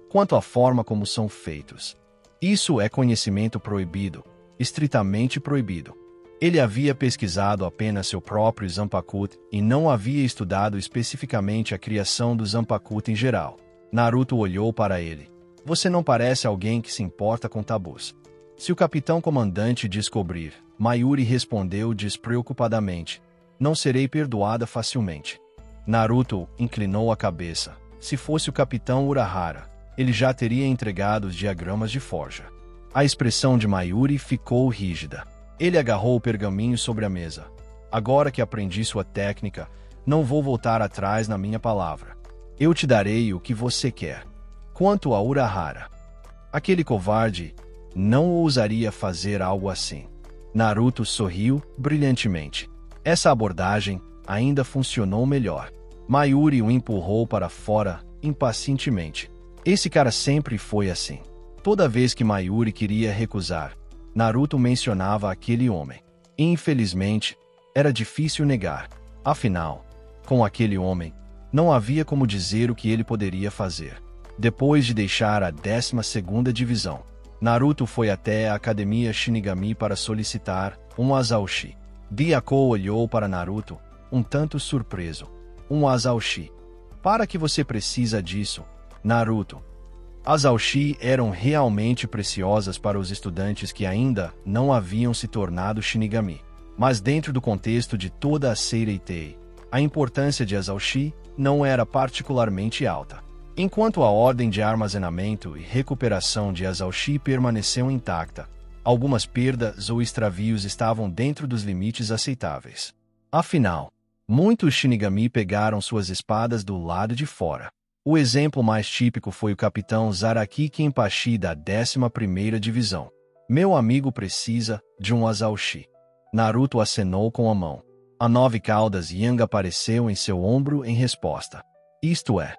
Quanto à forma como são feitos, isso é conhecimento proibido, estritamente proibido. Ele havia pesquisado apenas seu próprio Zanpakuto e não havia estudado especificamente a criação do Zanpakuto em geral. Naruto olhou para ele. Você não parece alguém que se importa com tabus. Se o capitão comandante descobrir, Mayuri respondeu despreocupadamente, não serei perdoada facilmente. Naruto inclinou a cabeça. Se fosse o capitão Urahara, ele já teria entregado os diagramas de forja. A expressão de Mayuri ficou rígida. Ele agarrou o pergaminho sobre a mesa. Agora que aprendi sua técnica, não vou voltar atrás na minha palavra. Eu te darei o que você quer. Quanto a Urahara, aquele covarde não ousaria fazer algo assim. Naruto sorriu brilhantemente. Essa abordagem ainda funcionou melhor. Mayuri o empurrou para fora impacientemente. Esse cara sempre foi assim. Toda vez que Mayuri queria recusar, Naruto mencionava aquele homem. Infelizmente, era difícil negar. Afinal, com aquele homem, não havia como dizer o que ele poderia fazer. Depois de deixar a 12ª divisão, Naruto foi até a Academia Shinigami para solicitar um Azaushi. Byakuya olhou para Naruto, um tanto surpreso. Um Azaushi. Para que você precisa disso, Naruto? Azaushi eram realmente preciosas para os estudantes que ainda não haviam se tornado Shinigami. Mas dentro do contexto de toda a Seireitei, a importância de Azaushi não era particularmente alta. Enquanto a ordem de armazenamento e recuperação de Azaushi permaneceu intacta, algumas perdas ou extravios estavam dentro dos limites aceitáveis. Afinal, muitos Shinigami pegaram suas espadas do lado de fora. O exemplo mais típico foi o capitão Zaraki Kenpachi da 11ª Divisão. Meu amigo precisa de um Azaushi. Naruto acenou com a mão. A 9 caudas Yang apareceu em seu ombro em resposta. Isto é.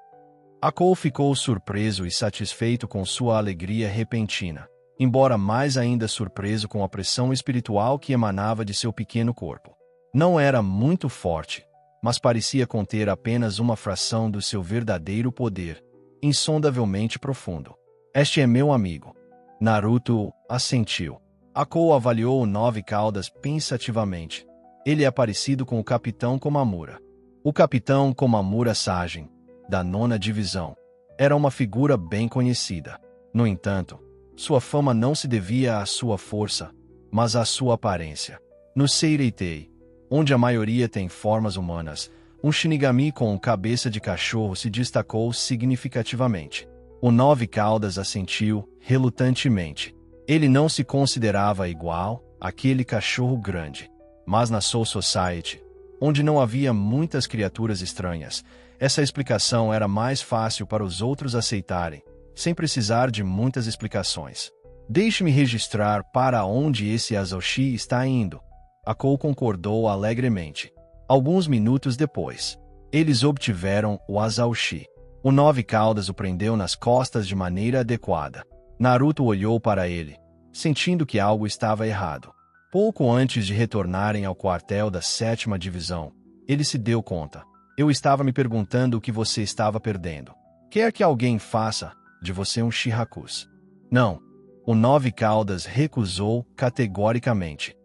Akou ficou surpreso e satisfeito com sua alegria repentina, embora mais ainda surpreso com a pressão espiritual que emanava de seu pequeno corpo. Não era muito forte, mas parecia conter apenas uma fração do seu verdadeiro poder, insondavelmente profundo. Este é meu amigo. Naruto assentiu. Akou avaliou o 9 caudas pensativamente. Ele é parecido com o Capitão Komamura. O Capitão Komamura Sajin, da 9ª Divisão, era uma figura bem conhecida. No entanto, sua fama não se devia à sua força, mas à sua aparência. No Seireitei, onde a maioria tem formas humanas, um Shinigami com cabeça de cachorro se destacou significativamente. O 9 caudas assentiu relutantemente. Ele não se considerava igual àquele cachorro grande. Mas na Soul Society, onde não havia muitas criaturas estranhas, essa explicação era mais fácil para os outros aceitarem, sem precisar de muitas explicações. Deixe-me registrar para onde esse Azaushi está indo. Akou concordou alegremente. Alguns minutos depois, eles obtiveram o Azaushi. O 9 caudas o prendeu nas costas de maneira adequada. Naruto olhou para ele, sentindo que algo estava errado. Pouco antes de retornarem ao quartel da 7ª Divisão, ele se deu conta. Eu estava me perguntando o que você estava perdendo. Quer que alguém faça de você um Shihakus? Não. O 9 caudas recusou categoricamente.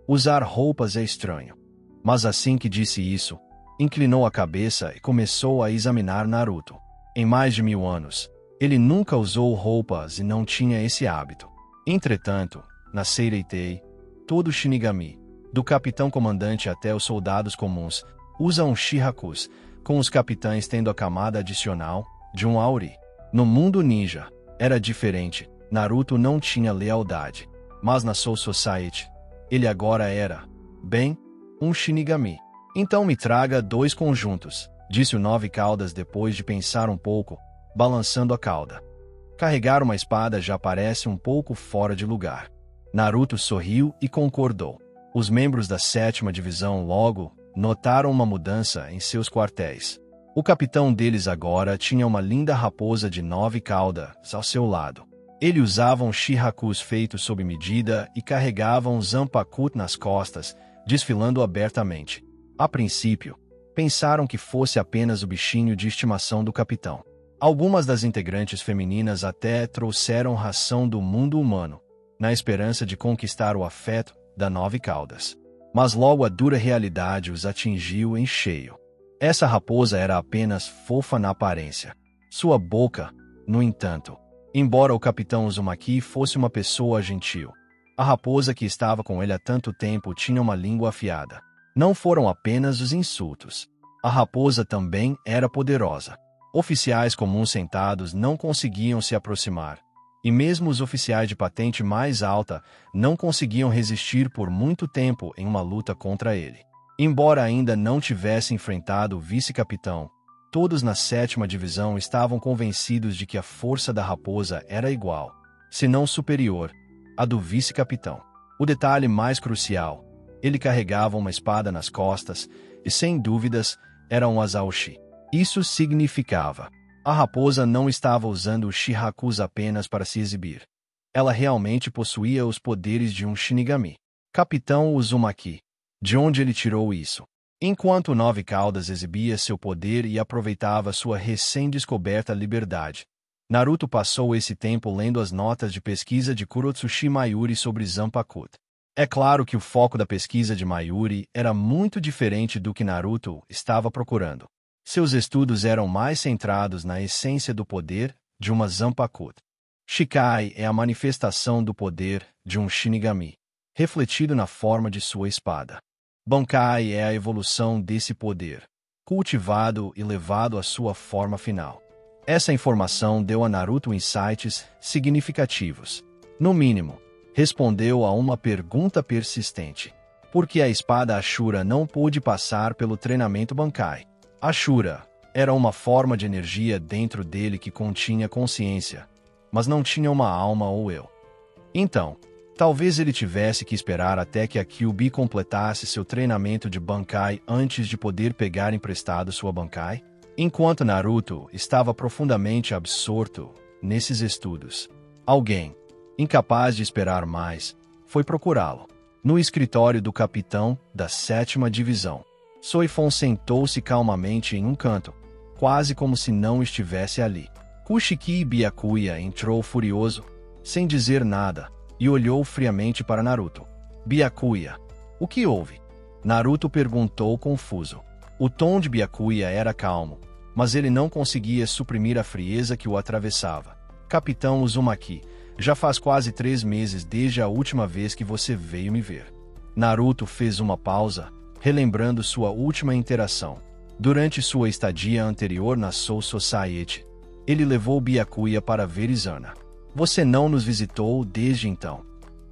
Usar roupas é estranho. Mas assim que disse isso, inclinou a cabeça e começou a examinar Naruto. Em mais de 1000 anos, ele nunca usou roupas e não tinha esse hábito. Entretanto, na Seireitei, todo Shinigami, do capitão comandante até os soldados comuns, usa um Shihakus, com os capitães tendo a camada adicional de um Auri. No mundo ninja, era diferente. Naruto não tinha lealdade. Mas na Soul Society, ele agora era, bem, um Shinigami. Então me traga 2 conjuntos, disse o 9 caudas depois de pensar um pouco, balançando a cauda. Carregar uma espada já parece um pouco fora de lugar. Naruto sorriu e concordou. Os membros da 7ª Divisão logo notaram uma mudança em seus quartéis. O capitão deles agora tinha uma linda raposa de 9 caudas ao seu lado. Ele usava um Shihakus feito sob medida e carregava um Zanpakuto nas costas, desfilando abertamente. A princípio, pensaram que fosse apenas o bichinho de estimação do capitão. Algumas das integrantes femininas até trouxeram ração do mundo humano, na esperança de conquistar o afeto da Nove Caudas. Mas logo a dura realidade os atingiu em cheio. Essa raposa era apenas fofa na aparência. Sua boca, no entanto, embora o capitão Uzumaki fosse uma pessoa gentil, a raposa que estava com ele há tanto tempo tinha uma língua afiada. Não foram apenas os insultos. A raposa também era poderosa. Oficiais comuns sentados não conseguiam se aproximar. E mesmo os oficiais de patente mais alta não conseguiam resistir por muito tempo em uma luta contra ele. Embora ainda não tivesse enfrentado o vice-capitão, todos na 7ª divisão estavam convencidos de que a força da raposa era igual, se não superior, à do vice-capitão. O detalhe mais crucial: ele carregava uma espada nas costas e, sem dúvidas, era um Azaoshi. Isso significava: a raposa não estava usando o Shihakusa apenas para se exibir. Ela realmente possuía os poderes de um Shinigami. Capitão Uzumaki. De onde ele tirou isso? Enquanto o Nove Caudas exibia seu poder e aproveitava sua recém-descoberta liberdade, Naruto passou esse tempo lendo as notas de pesquisa de Kurotsushi Mayuri sobre Zanpakuto. É claro que o foco da pesquisa de Mayuri era muito diferente do que Naruto estava procurando. Seus estudos eram mais centrados na essência do poder de uma Zanpakuto. Shikai é a manifestação do poder de um Shinigami, refletido na forma de sua espada. Bankai é a evolução desse poder, cultivado e levado à sua forma final. Essa informação deu a Naruto insights significativos. No mínimo, respondeu a uma pergunta persistente: por que a espada Ashura não pôde passar pelo treinamento Bankai? Ashura era uma forma de energia dentro dele que continha consciência, mas não tinha uma alma ou eu. Então, talvez ele tivesse que esperar até que a Kyuubi completasse seu treinamento de Bankai antes de poder pegar emprestado sua Bankai? Enquanto Naruto estava profundamente absorto nesses estudos, alguém, incapaz de esperar mais, foi procurá-lo. No escritório do capitão da 7ª divisão, Soifon sentou-se calmamente em um canto, quase como se não estivesse ali. Kushiki Byakuya entrou furioso, sem dizer nada, e olhou friamente para Naruto. Byakuya, o que houve? Naruto perguntou confuso. O tom de Byakuya era calmo, mas ele não conseguia suprimir a frieza que o atravessava. Capitão Uzumaki, já faz quase 3 meses desde a última vez que você veio me ver. Naruto fez uma pausa, relembrando sua última interação. Durante sua estadia anterior na Soul Society, ele levou Byakuya para ver Izana. Você não nos visitou desde então?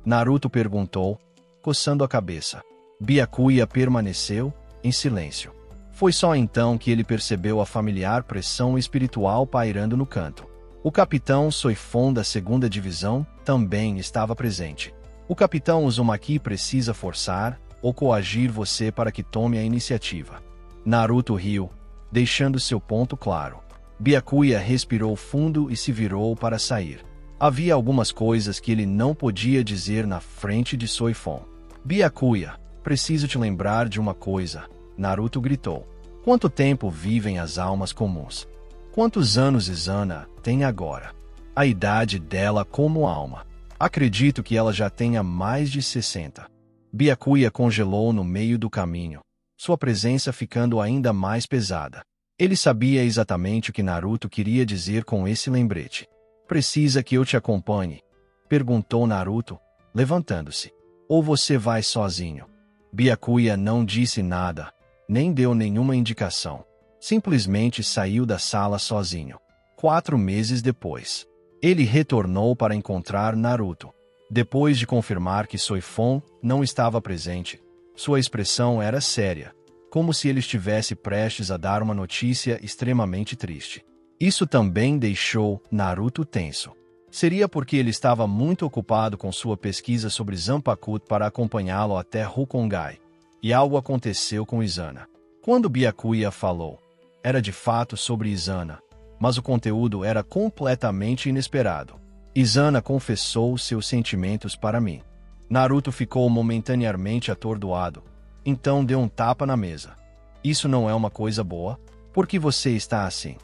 Naruto perguntou, coçando a cabeça. Byakuya permaneceu em silêncio. Foi só então que ele percebeu a familiar pressão espiritual pairando no canto. O capitão Soifon da 2ª divisão também estava presente. O capitão Uzumaki precisa forçar ou coagir você para que tome a iniciativa. Naruto riu, deixando seu ponto claro. Byakuya respirou fundo e se virou para sair. Havia algumas coisas que ele não podia dizer na frente de Soifon. Byakuya, preciso te lembrar de uma coisa, Naruto gritou. Quanto tempo vivem as almas comuns? Quantos anos Izana tem agora? A idade dela como alma. Acredito que ela já tenha mais de 60. Byakuya congelou no meio do caminho, sua presença ficando ainda mais pesada. Ele sabia exatamente o que Naruto queria dizer com esse lembrete. Precisa que eu te acompanhe? Perguntou Naruto, levantando-se. Ou você vai sozinho? Byakuya não disse nada, nem deu nenhuma indicação. Simplesmente saiu da sala sozinho. 4 meses depois, ele retornou para encontrar Naruto. Depois de confirmar que Soifon não estava presente, sua expressão era séria, como se ele estivesse prestes a dar uma notícia extremamente triste. Isso também deixou Naruto tenso. Seria porque ele estava muito ocupado com sua pesquisa sobre Zanpakuto para acompanhá-lo até Rukongai. E algo aconteceu com Izana. Quando Byakuya falou, era de fato sobre Izana, mas o conteúdo era completamente inesperado. Izana confessou seus sentimentos para mim. Naruto ficou momentaneamente atordoado, então deu um tapa na mesa. Isso não é uma coisa boa? Por que você está assim?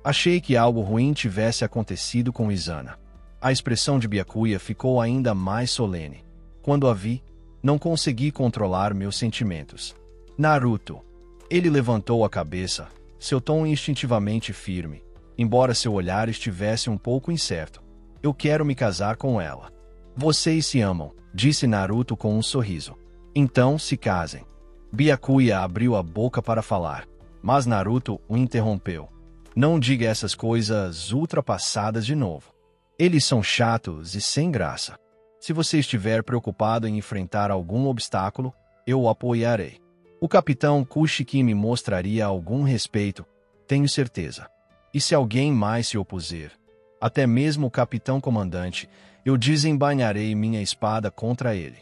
Achei que algo ruim tivesse acontecido com Izana. A expressão de Byakuya ficou ainda mais solene. Quando a vi, não consegui controlar meus sentimentos. Naruto. Ele levantou a cabeça, seu tom instintivamente firme, embora seu olhar estivesse um pouco incerto. Eu quero me casar com ela. Vocês se amam, disse Naruto com um sorriso. Então se casem. Byakuya abriu a boca para falar, mas Naruto o interrompeu. Não diga essas coisas ultrapassadas de novo. Eles são chatos e sem graça. Se você estiver preocupado em enfrentar algum obstáculo, eu o apoiarei. O capitão Kushiki me mostraria algum respeito, tenho certeza. E se alguém mais se opuser, até mesmo o capitão comandante, eu desembainharei minha espada contra ele.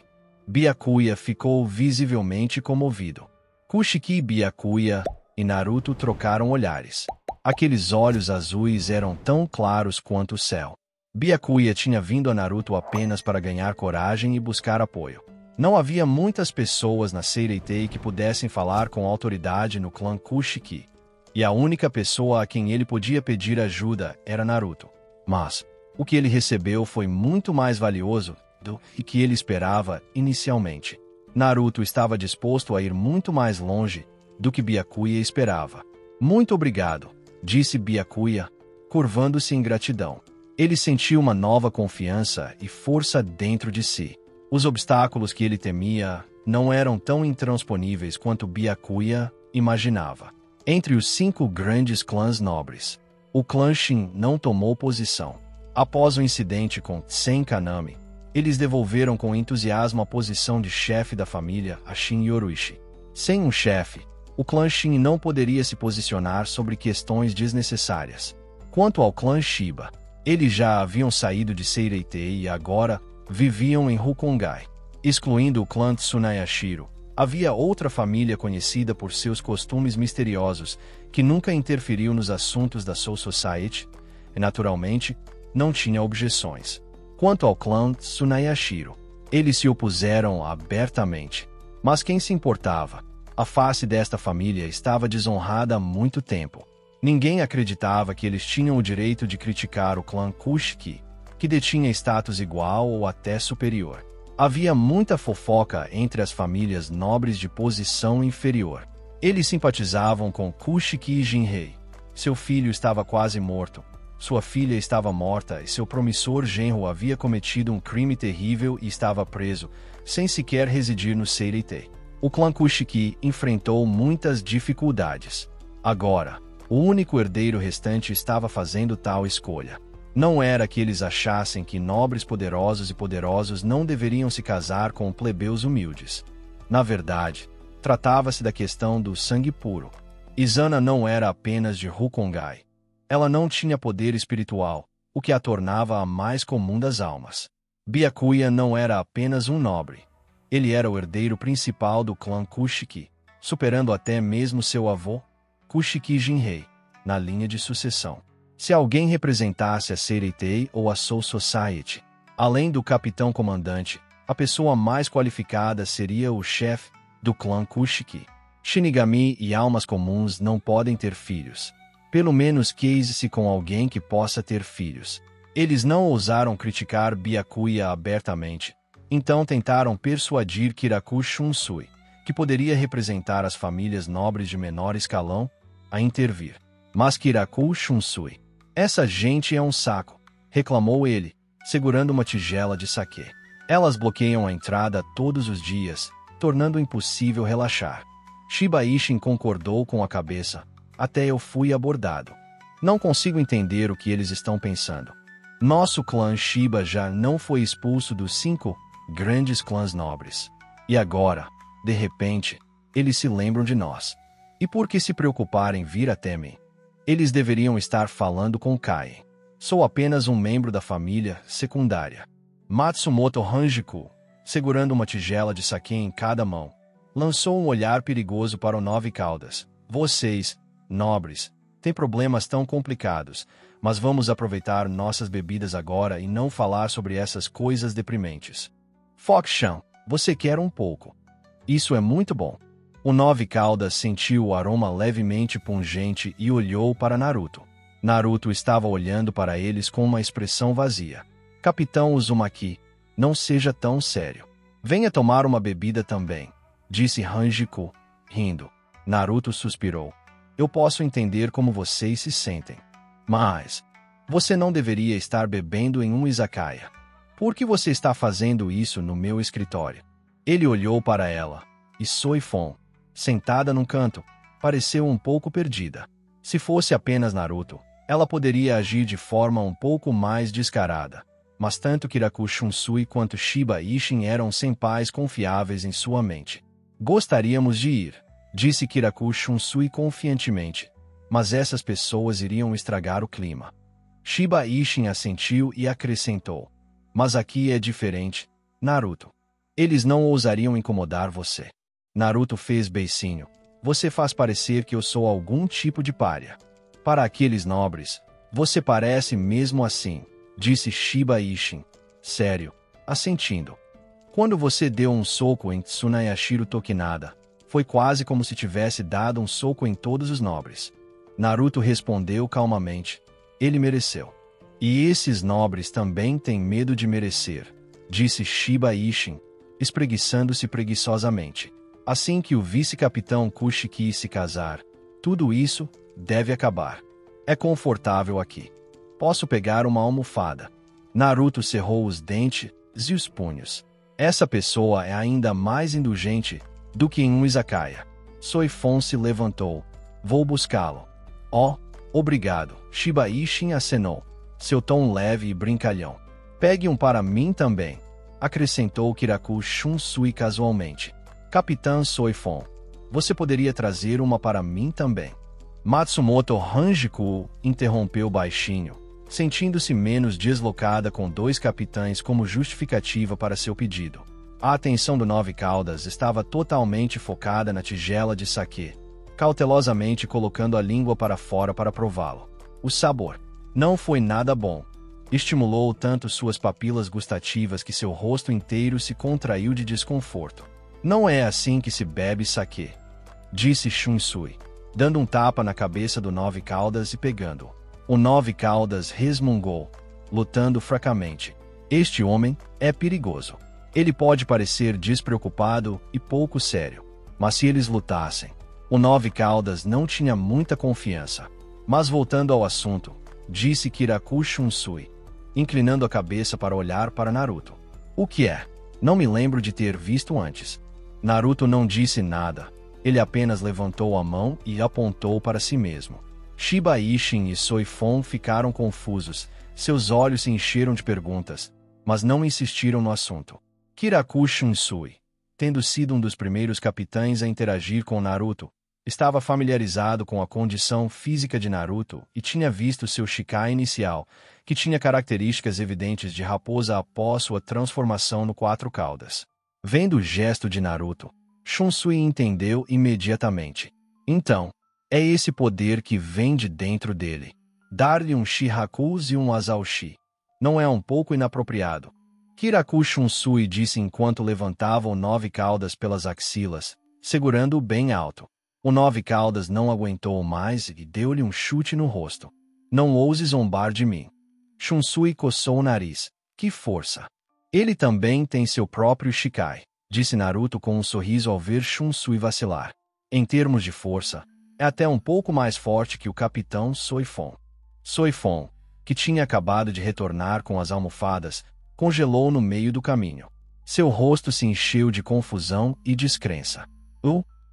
Byakuya ficou visivelmente comovido. Kushiki, Byakuya e Naruto trocaram olhares. Aqueles olhos azuis eram tão claros quanto o céu. Byakuya tinha vindo a Naruto apenas para ganhar coragem e buscar apoio. Não havia muitas pessoas na Seireitei que pudessem falar com autoridade no clã Kushiki, e a única pessoa a quem ele podia pedir ajuda era Naruto. Mas o que ele recebeu foi muito mais valioso do que ele esperava inicialmente. Naruto estava disposto a ir muito mais longe do que Byakuya esperava. Muito obrigado, disse Byakuya, curvando-se em gratidão. Ele sentiu uma nova confiança e força dentro de si. Os obstáculos que ele temia não eram tão intransponíveis quanto Byakuya imaginava. Entre os 5 grandes clãs nobres, o clã Shin não tomou posição. Após o incidente com Sen Kanami, eles devolveram com entusiasmo a posição de chefe da família a Shin Yoruichi. Sem um chefe, o clã Shin não poderia se posicionar sobre questões desnecessárias. Quanto ao clã Shiba, eles já haviam saído de Seireitei e agora viviam em Rukongai. Excluindo o clã Tsunayashiro, havia outra família conhecida por seus costumes misteriosos que nunca interferiu nos assuntos da Soul Society e, naturalmente, não tinha objeções. Quanto ao clã Tsunayashiro, eles se opuseram abertamente. Mas quem se importava? A face desta família estava desonrada há muito tempo. Ninguém acreditava que eles tinham o direito de criticar o clã Kushiki, que detinha status igual ou até superior. Havia muita fofoca entre as famílias nobres de posição inferior. Eles simpatizavam com Kushiki Jinrei. Seu filho estava quase morto, sua filha estava morta e seu promissor genro havia cometido um crime terrível e estava preso, sem sequer residir no Seireitei. O clã Kushiki enfrentou muitas dificuldades. Agora, o único herdeiro restante estava fazendo tal escolha. Não era que eles achassem que nobres poderosos e poderosos não deveriam se casar com plebeus humildes. Na verdade, tratava-se da questão do sangue puro. Izana não era apenas de Rukongai. Ela não tinha poder espiritual, o que a tornava a mais comum das almas. Byakuya não era apenas um nobre. Ele era o herdeiro principal do clã Kushiki, superando até mesmo seu avô, Kushiki Jinrei, na linha de sucessão. Se alguém representasse a Seireitei ou a Soul Society, além do capitão comandante, a pessoa mais qualificada seria o chefe do clã Kushiki. Shinigami e almas comuns não podem ter filhos. Pelo menos case-se com alguém que possa ter filhos. Eles não ousaram criticar Byakuya abertamente, então tentaram persuadir Kiraku Shunsui, que poderia representar as famílias nobres de menor escalão, a intervir. Mas Kiraku Shunsui, essa gente é um saco, reclamou ele, segurando uma tigela de saquê. Elas bloqueiam a entrada todos os dias, tornando impossível relaxar. Shiba Ishin concordou com a cabeça. Até eu fui abordado. Não consigo entender o que eles estão pensando. Nosso clã Shiba já não foi expulso dos 5 grandes clãs nobres. E agora, de repente, eles se lembram de nós. E por que se preocupar em vir até mim? Eles deveriam estar falando com Kai. Sou apenas um membro da família secundária. Matsumoto Hanjiku, segurando uma tigela de saquê em cada mão, lançou um olhar perigoso para o Nove Caudas. Vocês, nobres, têm problemas tão complicados, mas vamos aproveitar nossas bebidas agora e não falar sobre essas coisas deprimentes. Fox-chan, você quer um pouco. Isso é muito bom. O Nove Caudas sentiu o aroma levemente pungente e olhou para Naruto. Naruto estava olhando para eles com uma expressão vazia. Capitão Uzumaki, não seja tão sério. Venha tomar uma bebida também, disse Hanjiku, rindo. Naruto suspirou. Eu posso entender como vocês se sentem. Mas você não deveria estar bebendo em um izakaya. Por que você está fazendo isso no meu escritório? Ele olhou para ela, e Soifon, sentada num canto, pareceu um pouco perdida. Se fosse apenas Naruto, ela poderia agir de forma um pouco mais descarada. Mas tanto Kiraku Shunsui quanto Shiba Ishin eram senpais confiáveis em sua mente. Gostaríamos de ir, disse Kiraku Shunsui confiantemente. Mas essas pessoas iriam estragar o clima. Shiba Ishin assentiu e acrescentou. Mas aqui é diferente, Naruto. Eles não ousariam incomodar você. Naruto fez beicinho. Você faz parecer que eu sou algum tipo de pária. Para aqueles nobres, você parece mesmo assim, disse Shiba Ishin. Sério, assentindo. Quando você deu um soco em Tsunayashiro Tokinada, foi quase como se tivesse dado um soco em todos os nobres. Naruto respondeu calmamente. Ele mereceu. E esses nobres também têm medo de merecer, disse Shiba Ishin, espreguiçando-se preguiçosamente. Assim que o vice-capitão Kushi quis se casar, tudo isso deve acabar. É confortável aqui. Posso pegar uma almofada. Naruto cerrou os dentes e os punhos. Essa pessoa é ainda mais indulgente do que em um izakaya. Soifon se levantou. Vou buscá-lo. Oh, obrigado. Shiba Ishin acenou. Seu tom leve e brincalhão. Pegue um para mim também, acrescentou Kiraku Shunsui casualmente. Capitã Soifon, você poderia trazer uma para mim também. Matsumoto Hanjiku interrompeu baixinho, sentindo-se menos deslocada com dois capitães como justificativa para seu pedido. A atenção do Nove Caudas estava totalmente focada na tigela de saquê, cautelosamente colocando a língua para fora para prová-lo. O sabor não foi nada bom. Estimulou tanto suas papilas gustativas que seu rosto inteiro se contraiu de desconforto. Não é assim que se bebe saquê, disse Shunsui, dando um tapa na cabeça do Nove Caudas e pegando-o. O Nove Caudas resmungou, lutando fracamente. Este homem é perigoso. Ele pode parecer despreocupado e pouco sério, mas se eles lutassem, o Nove Caudas não tinha muita confiança. Mas voltando ao assunto, disse Kiraku Shunsui, inclinando a cabeça para olhar para Naruto. O que é? Não me lembro de ter visto antes. Naruto não disse nada. Ele apenas levantou a mão e apontou para si mesmo. Shiba Ishin e Soifon ficaram confusos. Seus olhos se encheram de perguntas, mas não insistiram no assunto. Kiraku Shunsui, tendo sido um dos primeiros capitães a interagir com Naruto, estava familiarizado com a condição física de Naruto e tinha visto seu Shikai inicial, que tinha características evidentes de raposa após sua transformação no Quatro Caudas. Vendo o gesto de Naruto, Shunsui entendeu imediatamente. Então, é esse poder que vem de dentro dele. Dar-lhe um Shihakus e um Azaushi. Não é um pouco inapropriado? Kiraku Shunsui disse enquanto levantava o Nove Caudas pelas axilas, segurando-o bem alto. O Nove Caudas não aguentou mais e deu-lhe um chute no rosto. Não ouse zombar de mim. Shunsui coçou o nariz. Que força! Ele também tem seu próprio Shikai, disse Naruto com um sorriso ao ver Shunsui vacilar. Em termos de força, é até um pouco mais forte que o capitão Soifon. Soifon, que tinha acabado de retornar com as almofadas, congelou no meio do caminho. Seu rosto se encheu de confusão e descrença.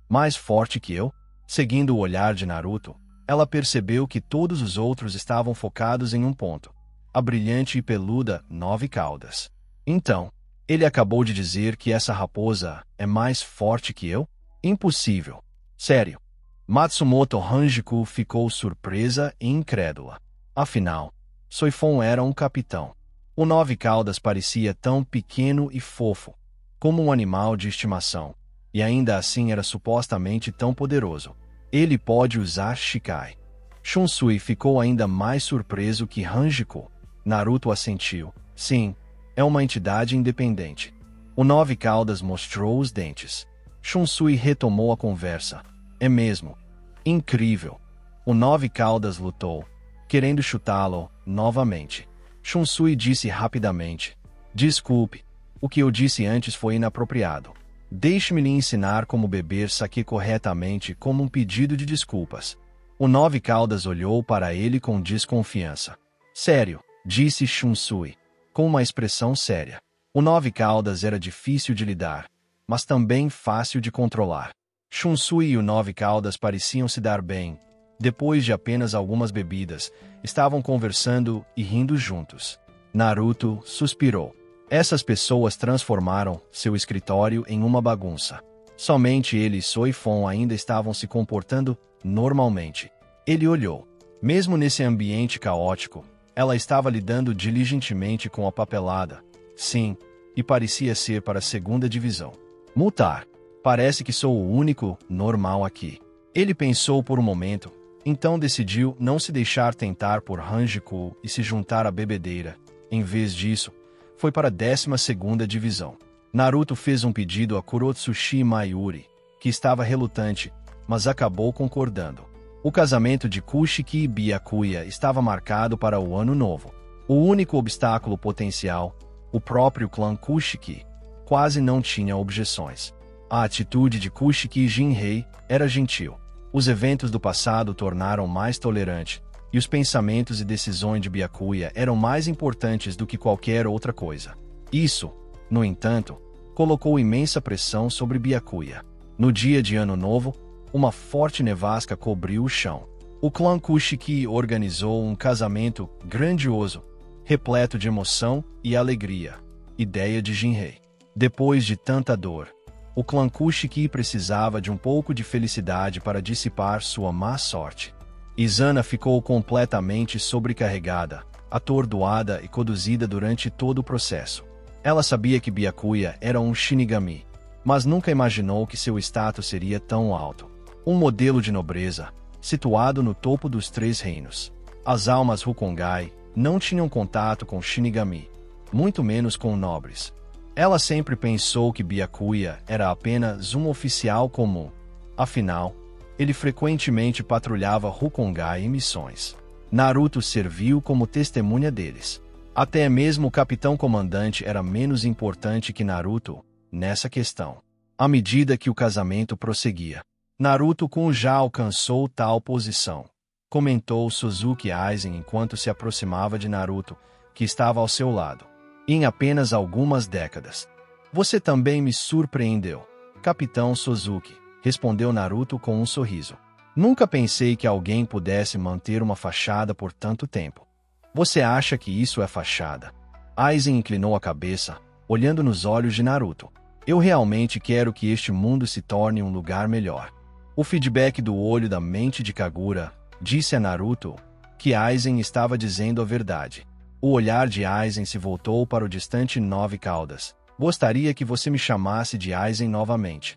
Mais forte que eu? Seguindo o olhar de Naruto, ela percebeu que todos os outros estavam focados em um ponto. A brilhante e peluda Nove Caudas. Então, ele acabou de dizer que essa raposa é mais forte que eu? Impossível. Sério. Matsumoto Hanjiku ficou surpresa e incrédula. Afinal, Soifon era um capitão. O Nove Caudas parecia tão pequeno e fofo, como um animal de estimação, e ainda assim era supostamente tão poderoso. Ele pode usar Shikai. Shunsui ficou ainda mais surpreso que Hanjiku. Naruto assentiu. Sim, é uma entidade independente. O Nove Caudas mostrou os dentes. Shunsui retomou a conversa. É mesmo. Incrível. O Nove Caudas lutou, querendo chutá-lo novamente. Shunsui disse rapidamente. Desculpe, o que eu disse antes foi inapropriado. Deixe-me lhe ensinar como beber sake corretamente como um pedido de desculpas. O Nove Caudas olhou para ele com desconfiança. Sério, disse Shunsui, com uma expressão séria. O Nove Caudas era difícil de lidar, mas também fácil de controlar. Shunsui e o Nove Caudas pareciam se dar bem. Depois de apenas algumas bebidas, estavam conversando e rindo juntos. Naruto suspirou. Essas pessoas transformaram seu escritório em uma bagunça. Somente ele e Soifon ainda estavam se comportando normalmente. Ele olhou. Mesmo nesse ambiente caótico, ela estava lidando diligentemente com a papelada. Sim, e parecia ser para a segunda divisão. Mutar. Parece que sou o único normal aqui. Ele pensou por um momento, então decidiu não se deixar tentar por Hanjiku e se juntar à bebedeira. Em vez disso, foi para a 12ª divisão. Naruto fez um pedido a Kurotsushi Mayuri, que estava relutante, mas acabou concordando. O casamento de Kushiki e Byakuya estava marcado para o ano novo. O único obstáculo potencial, o próprio clã Kushiki, quase não tinha objeções. A atitude de Kushiki e Jinrei era gentil. Os eventos do passado tornaram mais tolerante, e os pensamentos e decisões de Byakuya eram mais importantes do que qualquer outra coisa. Isso, no entanto, colocou imensa pressão sobre Byakuya. No dia de Ano Novo, uma forte nevasca cobriu o chão. O clã Kushiki organizou um casamento grandioso, repleto de emoção e alegria. Ideia de Jinrei. Depois de tanta dor, o clã Kushiki precisava de um pouco de felicidade para dissipar sua má sorte. Izana ficou completamente sobrecarregada, atordoada e conduzida durante todo o processo. Ela sabia que Byakuya era um Shinigami, mas nunca imaginou que seu status seria tão alto. Um modelo de nobreza, situado no topo dos 3 reinos. As almas Rukongai não tinham contato com Shinigami, muito menos com nobres. Ela sempre pensou que Byakuya era apenas um oficial comum. Afinal, ele frequentemente patrulhava Rukongai em missões. Naruto serviu como testemunha deles. Até mesmo o capitão-comandante era menos importante que Naruto nessa questão. À medida que o casamento prosseguia, Naruto-kun já alcançou tal posição, comentou Suzuki Aizen enquanto se aproximava de Naruto, que estava ao seu lado. Em apenas algumas décadas. Você também me surpreendeu, Capitão Suzuki, respondeu Naruto com um sorriso. Nunca pensei que alguém pudesse manter uma fachada por tanto tempo. Você acha que isso é fachada? Aizen inclinou a cabeça, olhando nos olhos de Naruto. Eu realmente quero que este mundo se torne um lugar melhor. O feedback do olho da mente de Kagura disse a Naruto que Aizen estava dizendo a verdade. O olhar de Aizen se voltou para o distante Nove Caudas. Gostaria que você me chamasse de Aizen novamente.